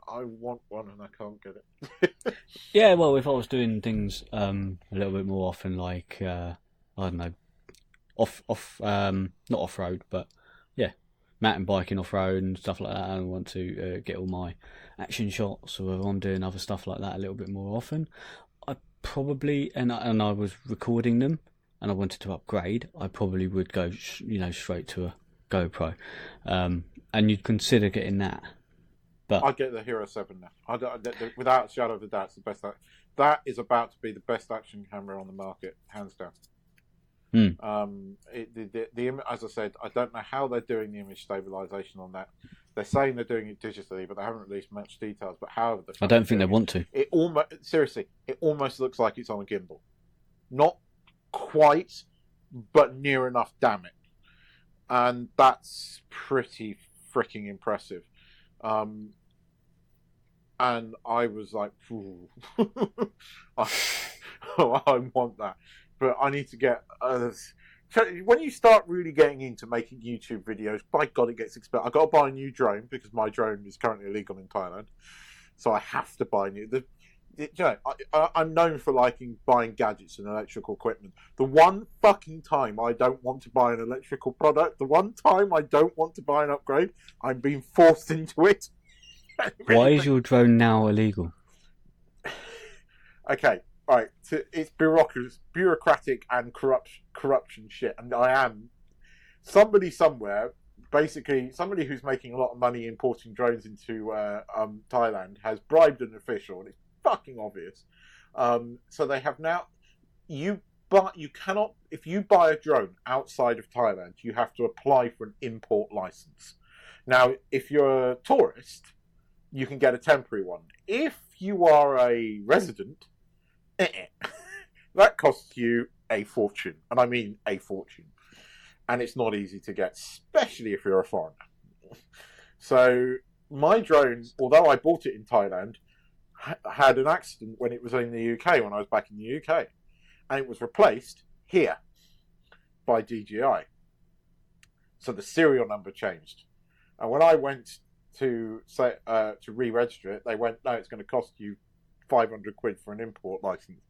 want one and I can't get it. Yeah, well, if I was doing things a little bit more often, like I don't know, not off road, but yeah, mountain biking off road and stuff like that. I want to get all my action shots, or if I'm doing other stuff like that a little bit more often, I probably and I was recording them and I wanted to upgrade, I probably would go straight to a GoPro, and you'd consider getting that. But I'd get the Hero 7 now. Without a shadow of a doubt, it's the best. That is about to be the best action camera on the market, hands down. As I said, I don't know how they're doing the image stabilization on that. They're saying they're doing it digitally, but they haven't released much details. But however, I don't think they want to. It almost looks like it's on a gimbal. Not quite, but near enough. Damn it! And that's pretty freaking impressive. And I was like, I want that. But I need to get... when you start really getting into making YouTube videos, by God, it gets expensive. I've got to buy a new drone because my drone is currently illegal in Thailand. So I have to buy new... I'm known for liking buying gadgets and electrical equipment. The one fucking time I don't want to buy an electrical product, the one time I don't want to buy an upgrade, I'm being forced into it. Why is your drone now illegal? Okay, right. It's bureaucratic and corruption shit. And I am somebody somewhere, basically somebody who's making a lot of money importing drones into Thailand, has bribed an official, and it's fucking obvious. So they have now. You cannot, if you buy a drone outside of Thailand, you have to apply for an import license. Now, if you're a tourist, you can get a temporary one. If you are a resident, that costs you a fortune. And I mean a fortune. And it's not easy to get, especially if you're a foreigner. So my drone, although I bought it in Thailand, had an accident when it was in the UK, when I was back in the UK. And it was replaced here by DJI. So the serial number changed. And when I went to re-register it, they went, no, it's going to cost you 500 quid for an import license.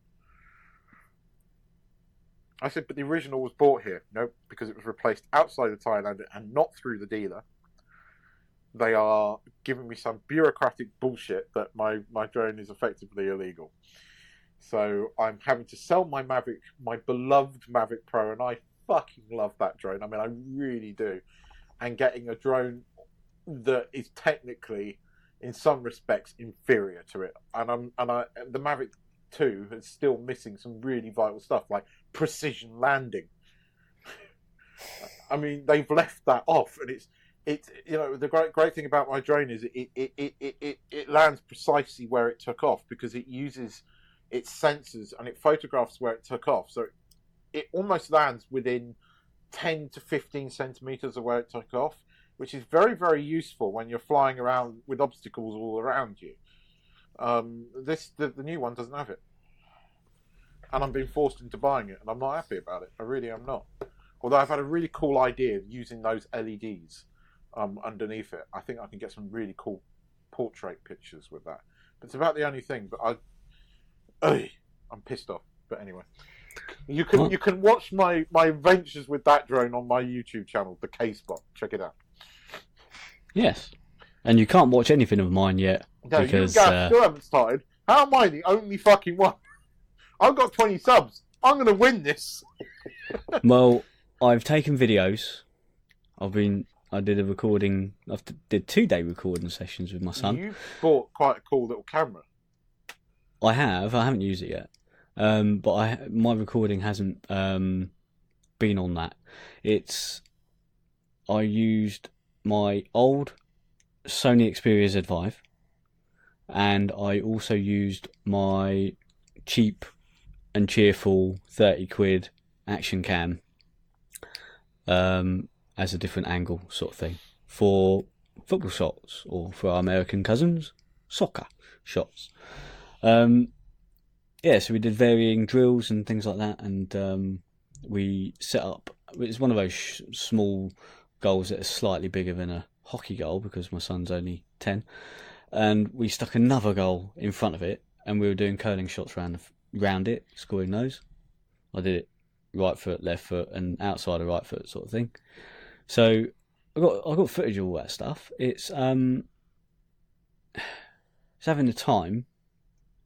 I said, but the original was bought here. No, because it was replaced outside of Thailand and not through the dealer. They are giving me some bureaucratic bullshit that my drone is effectively illegal. So I'm having to sell my Mavic, my beloved Mavic Pro, and I fucking love that drone. I mean, I really do. And getting a drone that is technically, in some respects, inferior to it. And the Mavic 2 is still missing some really vital stuff like precision landing. I mean, they've left that off, and it's the great thing about my drone is it lands precisely where it took off because it uses its sensors and it photographs where it took off. So it almost lands within 10 to 15 centimeters of where it took off, which is very, very useful when you're flying around with obstacles all around you. The new one doesn't have it. And I'm being forced into buying it, and I'm not happy about it. I really am not. Although I've had a really cool idea of using those LEDs underneath it. I think I can get some really cool portrait pictures with that. But it's about the only thing. But I'm pissed off. But anyway, you can watch my adventures with that drone on my YouTube channel, the K-Spot. Check it out. Yes, and you can't watch anything of mine yet No, because you guys still haven't started. How am I the only fucking one? I've got 20 subs. I'm going to win this. Well, I've taken videos. I did a recording. I did 2-day recording sessions with my son. You bought quite a cool little camera. I haven't used it yet. But my recording hasn't been on that. I used my old Sony Xperia Z5, and I also used my cheap and cheerful 30 quid action cam as a different angle sort of thing for football shots, or for our American cousins, soccer shots. So we did varying drills and things like that, and we set up, it's one of those small goals that are slightly bigger than a hockey goal because my son's only 10, and we stuck another goal in front of it, and we were doing curling shots round it, scoring those. I did it right foot, left foot, and outside of right foot sort of thing. So I got footage of all that stuff. It's having the time,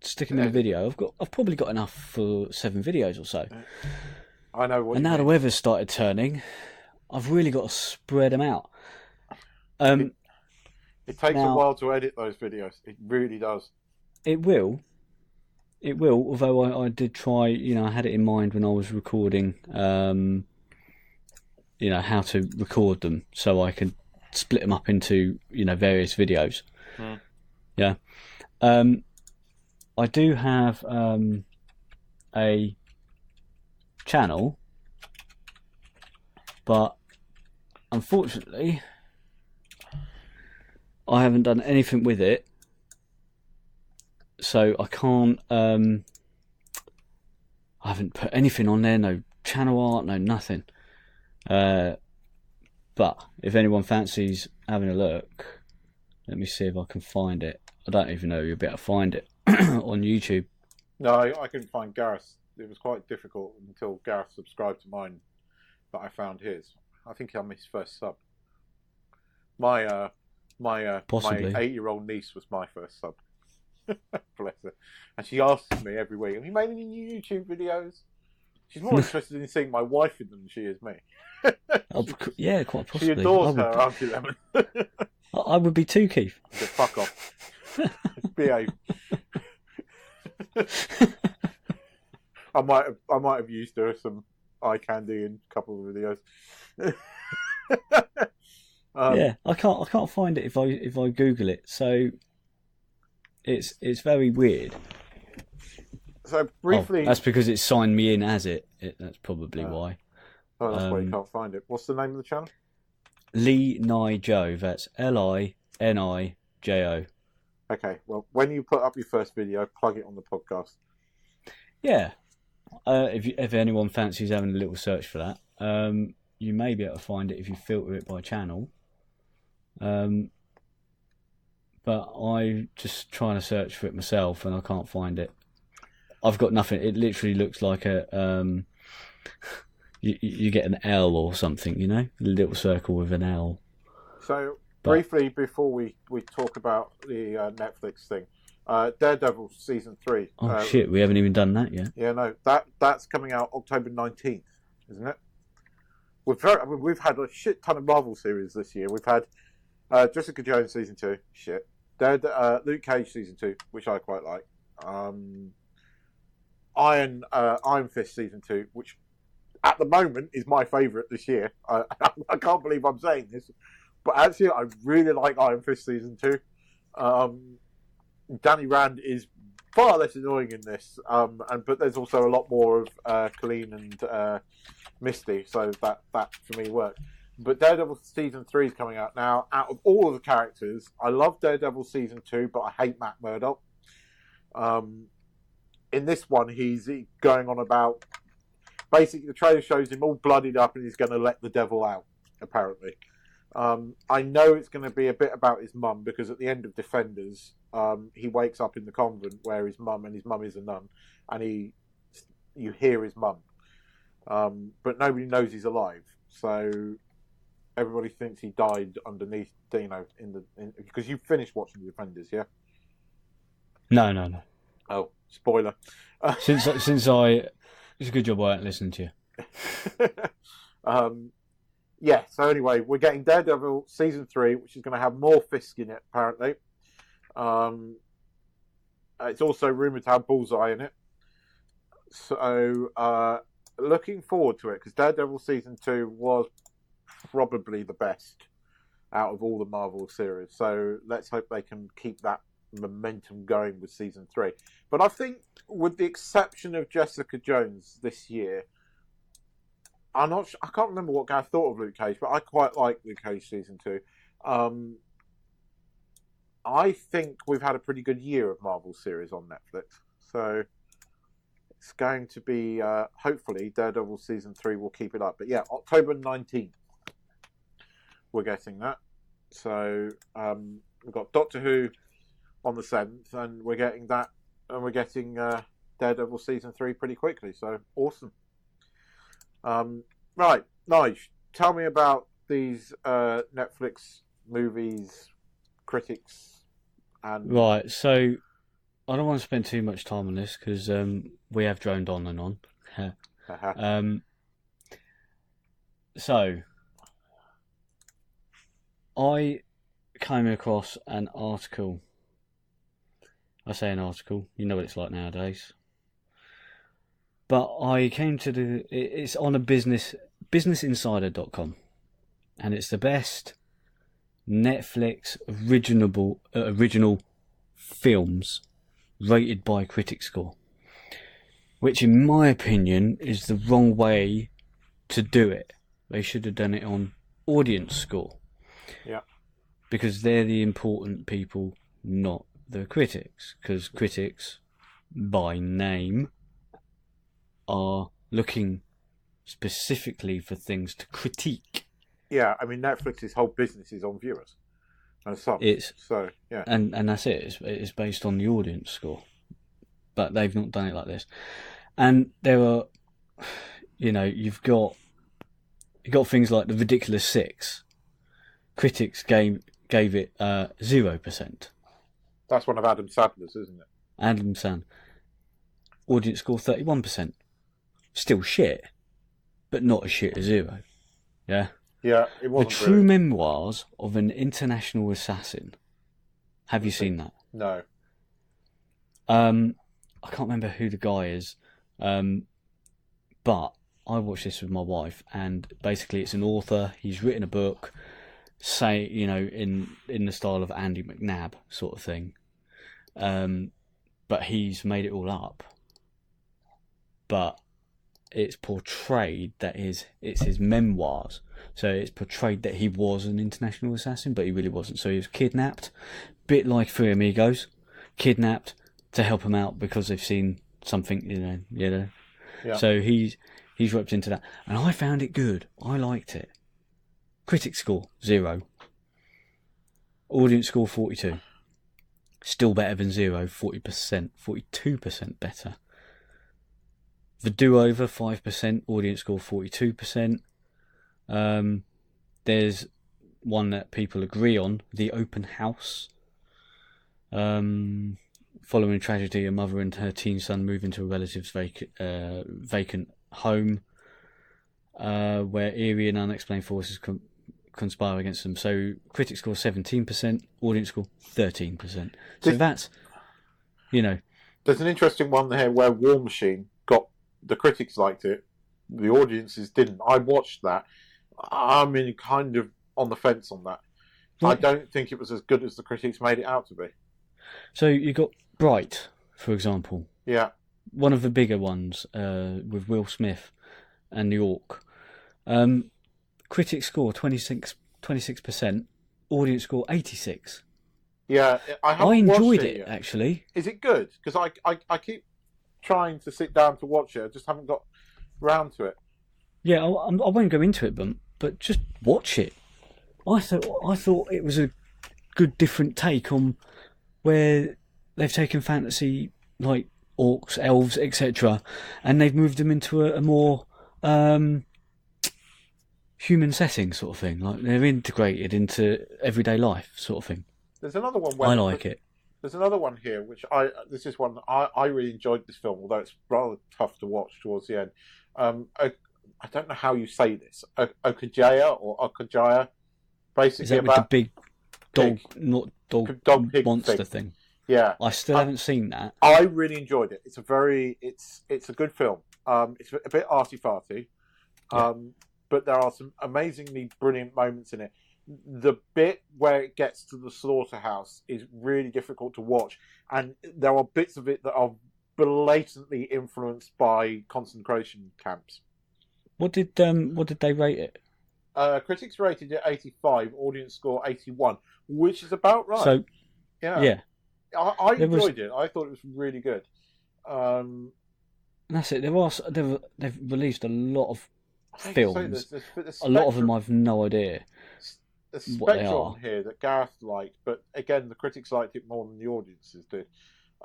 sticking in a video. I've probably got enough for 7 videos or so. I know what. And now the weather's started turning. I've really got to spread them out. It takes a while to edit those videos. It really does. It will. Although I did try. I had it in mind when I was recording. How to record them so I could split them up into various videos. Yeah. I do have a channel, but unfortunately I haven't done anything with it, so I can't I haven't put anything on there, no channel art, no nothing. But if anyone fancies having a look, let me see if I can find it. I don't even know you'll be able to find it on YouTube. No, I couldn't find Gareth. It was quite difficult until Gareth subscribed to mine, but I found his. I think I'm his first sub. My 8-year-old niece was my first sub. Bless her. And she asks me every week, "Have you made any new YouTube videos?" She's more interested in seeing my wife in them than she is me. Yeah, quite possibly. She adores her, aren't you, Lemon? I would be too, Keith. Fuck off. Behave. I might have used her some eye candy in a couple of videos. Yeah, I can't find it if I Google it. So it's very weird. So briefly, that's because it's signed me in as it. That's probably why. Oh, that's why you can't find it. What's the name of the channel? Linijo. That's Linijo. Okay. Well, when you put up your first video, plug it on the podcast. Yeah. If anyone fancies having a little search for that, you may be able to find it if you filter it by channel. But I'm just trying to search for it myself and I can't find it. I've got nothing. It literally looks like a you get an L or something, a little circle with an L. So briefly, before we talk about the Netflix thing, Daredevil season 3. Oh shit, we haven't even done that yet. Yeah, no, that's coming out October 19th, isn't it? We've had a shit ton of Marvel series this year. We've had Jessica Jones season 2, shit. Luke Cage season 2, which I quite like. Iron Fist season 2, which at the moment is my favourite this year. I can't believe I'm saying this, but actually I really like Iron Fist season 2. Danny Rand is far less annoying in this, but there's also a lot more of Colleen and Misty, so that for me worked. But Daredevil season 3 is coming out now. Out of all of the characters, I love Daredevil season 2, but I hate Matt Murdock. In this one, he's going on about, basically the trailer shows him all bloodied up and he's going to let the devil out, apparently. I know it's going to be a bit about his mum, because at the end of Defenders, he wakes up in the convent where his mum is a nun, and you hear his mum. But nobody knows he's alive. So everybody thinks he died underneath, because you finished watching the Defenders, yeah? No. Oh, spoiler. Since it's a good job I haven't listened to you. Yeah, so anyway, we're getting Daredevil season 3, which is going to have more Fisk in it, apparently. It's also rumoured to have Bullseye in it. So, looking forward to it, because Daredevil season 2 was probably the best out of all the Marvel series. So let's hope they can keep that momentum going with season 3. But I think, with the exception of Jessica Jones this year, I can't remember what I thought of Luke Cage, but I quite like Luke Cage season 2. I think we've had a pretty good year of Marvel series on Netflix. So it's going to be, hopefully, Daredevil season 3 will keep it up. But yeah, October 19th, we're getting that. So we've got Doctor Who on the 7th, and we're getting that, and we're getting Daredevil season 3 pretty quickly. So awesome. Right, Nige, tell me about these Netflix movies, critics, and... Right, so I don't want to spend too much time on this, because we have droned on and on. So, I came across an article. I say an article, you know what it's like nowadays. But I came to it's on a businessinsider.com, and it's the best Netflix original films rated by critic score, which in my opinion is the wrong way to do it. They should have done it on audience score. Yeah. Because they're the important people, not the critics. Because critics, by name, are looking specifically for things to critique. Yeah, I mean, Netflix's whole business is on viewers and subs. So, yeah. And that's it. It's based on the audience score. But they've not done it like this. And there are, you've got things like The Ridiculous Six. Critics gave it 0%. That's one of Adam Sandler's, isn't it? Adam Sandler. Audience score 31%. Still shit, but not as shit as 0. Yeah? Yeah, it wasn't. The True Memoirs of an International Assassin. Have you seen that? No. I can't remember who the guy is, but I watched this with my wife, and basically it's an author. He's written a book, in the style of Andy McNab sort of thing, but he's made it all up. But it's portrayed that it's his memoirs, so it's portrayed that he was an international assassin, but he really wasn't. So he was kidnapped, bit like Three Amigos, kidnapped to help him out because they've seen something, Yeah. So he's roped into that, and I found it good. I liked it. Critic score 0. Audience score 42. Still better than 0. 40%, 42% better. The Do-Over 5%. Audience score 42%. There's one that people agree on. The Open House. Following tragedy, a mother and her teen son move into a relative's vacant home, where eerie and unexplained forces conspire against them. So critics score 17%, audience score 13%. So that's, There's an interesting one here where War Machine got, the critics liked it, the audiences didn't. I watched that. I'm kind of on the fence on that. Right. I don't think it was as good as the critics made it out to be. So you got Bright, for example. Yeah. One of the bigger ones, with Will Smith and New York. Critics score 26%, audience score 86%. Yeah, I enjoyed it actually. Is it good? Because I keep trying to sit down to watch it. I just haven't got round to it. Yeah, I won't go into it, but just watch it. I thought it was a good different take on where they've taken fantasy like orcs, elves, etc., and they've moved them into a more human setting sort of thing. Like they're integrated into everyday life sort of thing. There's another one where I like it. There's another one here which this is one I really enjoyed this film, although it's rather tough to watch towards the end. I don't know how you say this. Okajaya or Okajaya. Basically, is that with the big dog monster thing? Yeah, I still haven't seen that. I really enjoyed it. It's a good film. It's a bit arty-farty, but there are some amazingly brilliant moments in it. The bit where it gets to the slaughterhouse is really difficult to watch, and there are bits of it that are blatantly influenced by concentration camps. What did they rate it? Critics rated it 85, audience score 81, which is about right. So, yeah. I enjoyed it. I thought it was really good. That's it. They've released a lot of films. A lot of them I've no idea. There's Spectre on here that Gareth liked, but again, the critics liked it more than the audiences did.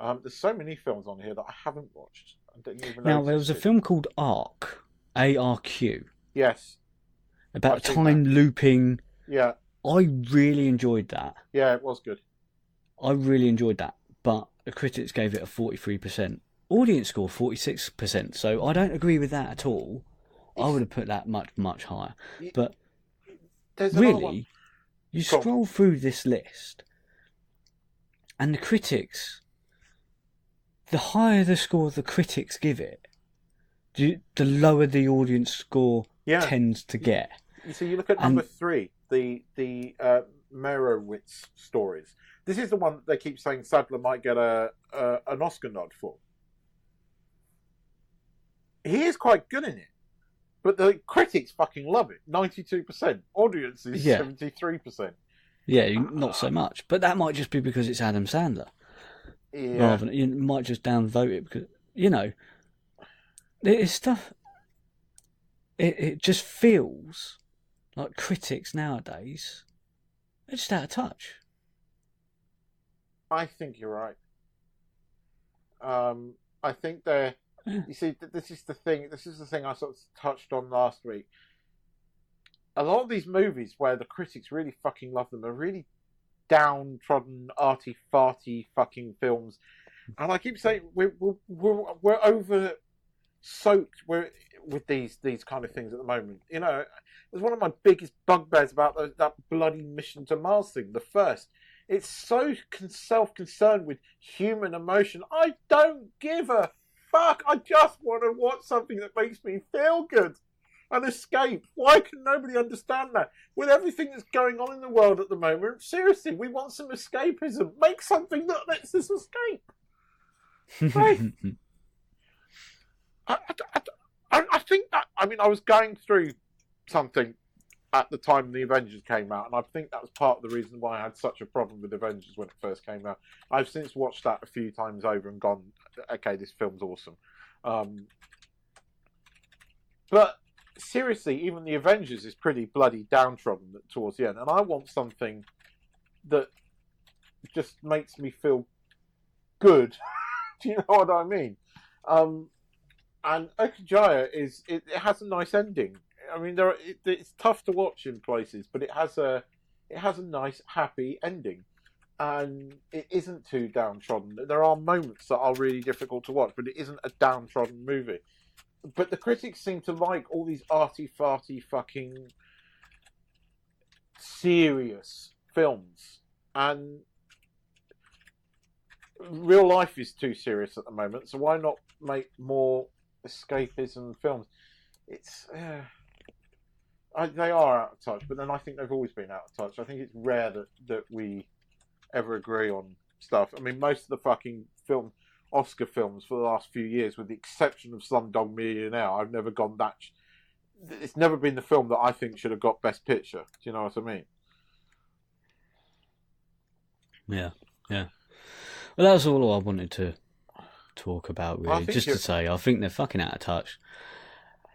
There's so many films on here that I haven't watched. I didn't even know. Now, there was a film called Arq, ARQ. Yes. About time looping. Yeah. I really enjoyed that. Yeah, it was good. I really enjoyed that, but the critics gave it a 43%. Audience score 46%, so I don't agree with that at all. I would have put that much, much higher. But there's really, You Cool. scroll through this list, and the critics, the higher the score the critics give it, the lower the audience score tends to get. So you look at number 3, the Merowitz stories. This is the one that they keep saying Sadler might get an Oscar nod for. He is quite good in it, but the critics fucking love it. 92%. Audience is 73%. Yeah, not so much. But that might just be because it's Adam Sandler. Yeah. Rather than, you might just downvote it because, you know, it's stuff. It just feels like critics nowadays are just out of touch. I think you're right. I think they're. You see, this is the thing. This is the thing I sort of touched on last week. A lot of these movies where the critics really fucking love them are really downtrodden, arty-farty fucking films. And I keep saying we're over soaked with these kind of things at the moment. You know, it's one of my biggest bugbears about that bloody Mission to Mars thing. The first, it's so self-concerned with human emotion. I don't give a fuck. I just want to watch something that makes me feel good and escape. Why can nobody understand that? With everything that's going on in the world at the moment, seriously, we want some escapism. Make something that lets us escape. Right? I think that, I mean, I was going through something at the time the Avengers came out, and I think that was part of the reason why I had such a problem with Avengers when it first came out. I've since watched that a few times over and gone, okay, this film's awesome. But seriously, even the Avengers is pretty bloody downtrodden towards the end, and I want something that just makes me feel good. Do you know what I mean? And Okajaya it has a nice ending. I mean, it's tough to watch in places, but it has a nice, happy ending, and it isn't too downtrodden. There are moments that are really difficult to watch, but it isn't a downtrodden movie. But the critics seem to like all these arty-farty fucking serious films, and real life is too serious at the moment. So why not make more escapism films? It's they are out of touch, but then I think they've always been out of touch. I think it's rare that we ever agree on stuff. I mean, most of the fucking Oscar films for the last few years, with the exception of Slumdog Millionaire, I've never gone that. It's never been the film that I think should have got Best Picture. Do you know what I mean? Yeah. Well, that's all I wanted to talk about, really. Just to say, I think they're fucking out of touch.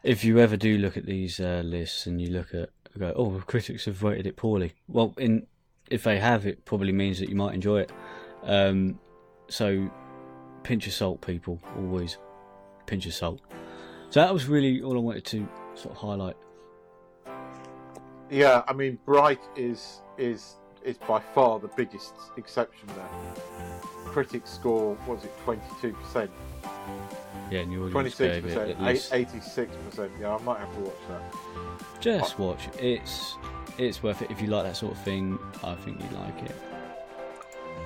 If you ever do look at these lists and you go, oh, critics have rated it poorly. Well, if they have, it probably means that you might enjoy it. So, pinch of salt, people. Always pinch of salt. So that was really all I wanted to sort of highlight. Yeah, I mean, Bright is by far the biggest exception there. Critics score, what was it, 22%? Yeah, and your audience gave it at least 86%. Yeah, I might have to watch that. Just watch it. It's worth it if you like that sort of thing. I think you'd like it.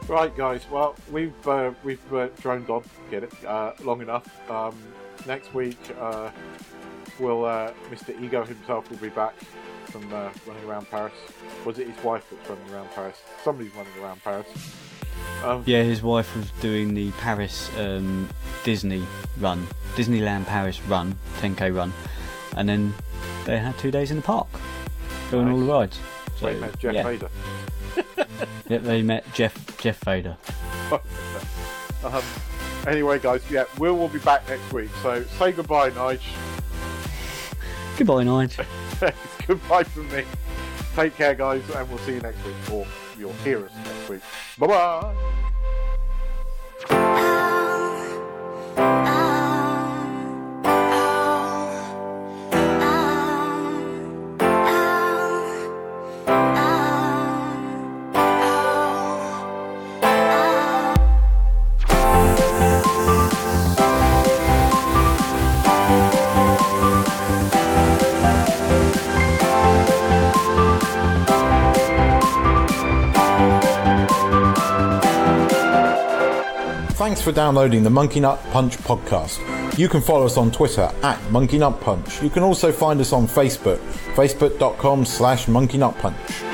Right, guys. Well, we've droned on, get it, long enough. Next week, Mr. Ego himself will be back from running around Paris. Was it his wife that's running around Paris? Somebody's running around Paris. Yeah, his wife was doing the Paris Disneyland Paris run, 10k run, and then they had 2 days in the park, doing all the rides. So they met Jeff Vader. Yeah, they met Jeff Vader. Anyway, guys, yeah, we'll be back next week. So say goodbye, Nige. Goodbye, Nige. Goodbye from me. Take care, guys, and we'll see you next week, or you'll hear us next week. Bye-bye. Thanks for downloading the Monkey Nut Punch podcast. You can follow us on Twitter at Monkey Nut Punch. You can also find us on Facebook, facebook.com/monkeynutpunch.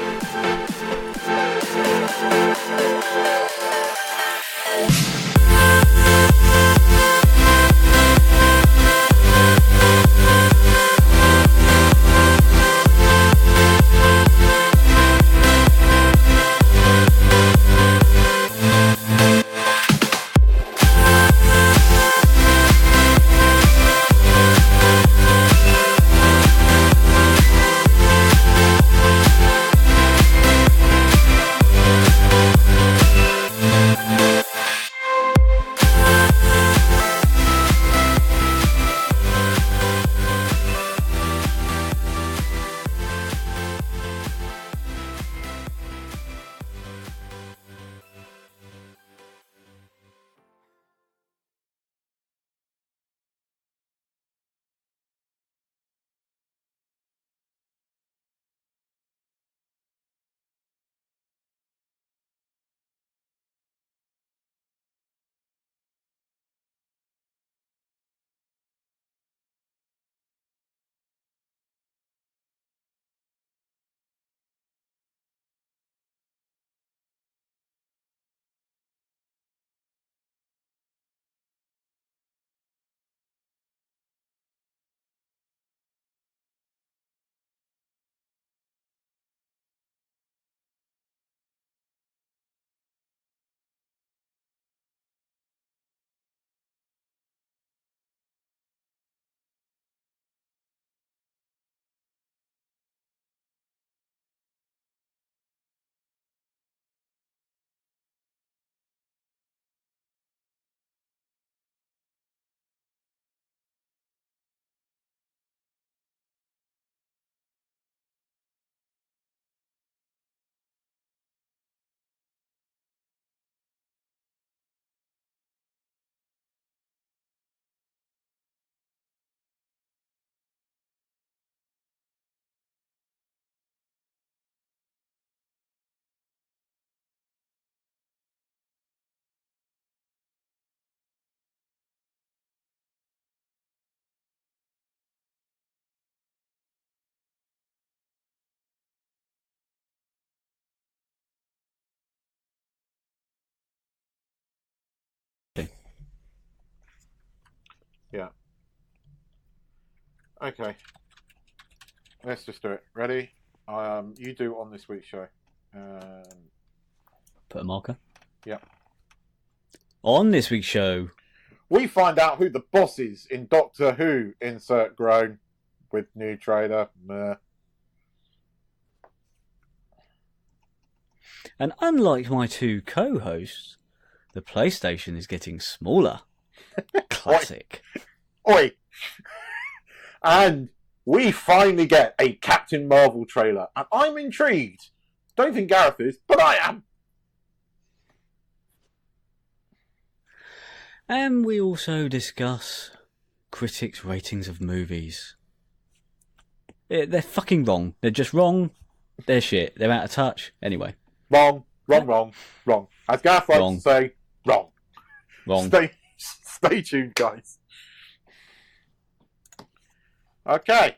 Yeah. Okay. Let's just do it. Ready? You do on this week's show. Put a marker. Yep. On this week's show, we find out who the boss is in Doctor Who. Insert groan with new trailer. Meh. and unlike my two co-hosts, the PlayStation is getting smaller. Classic. Oi! And we finally get a Captain Marvel trailer, and I'm intrigued. Don't think Gareth is, but I am. And we also discuss critics' ratings of movies. They're fucking wrong. They're just wrong. They're shit. They're out of touch. Anyway. Wrong. As Gareth likes to say, wrong. Stay tuned, guys. Okay.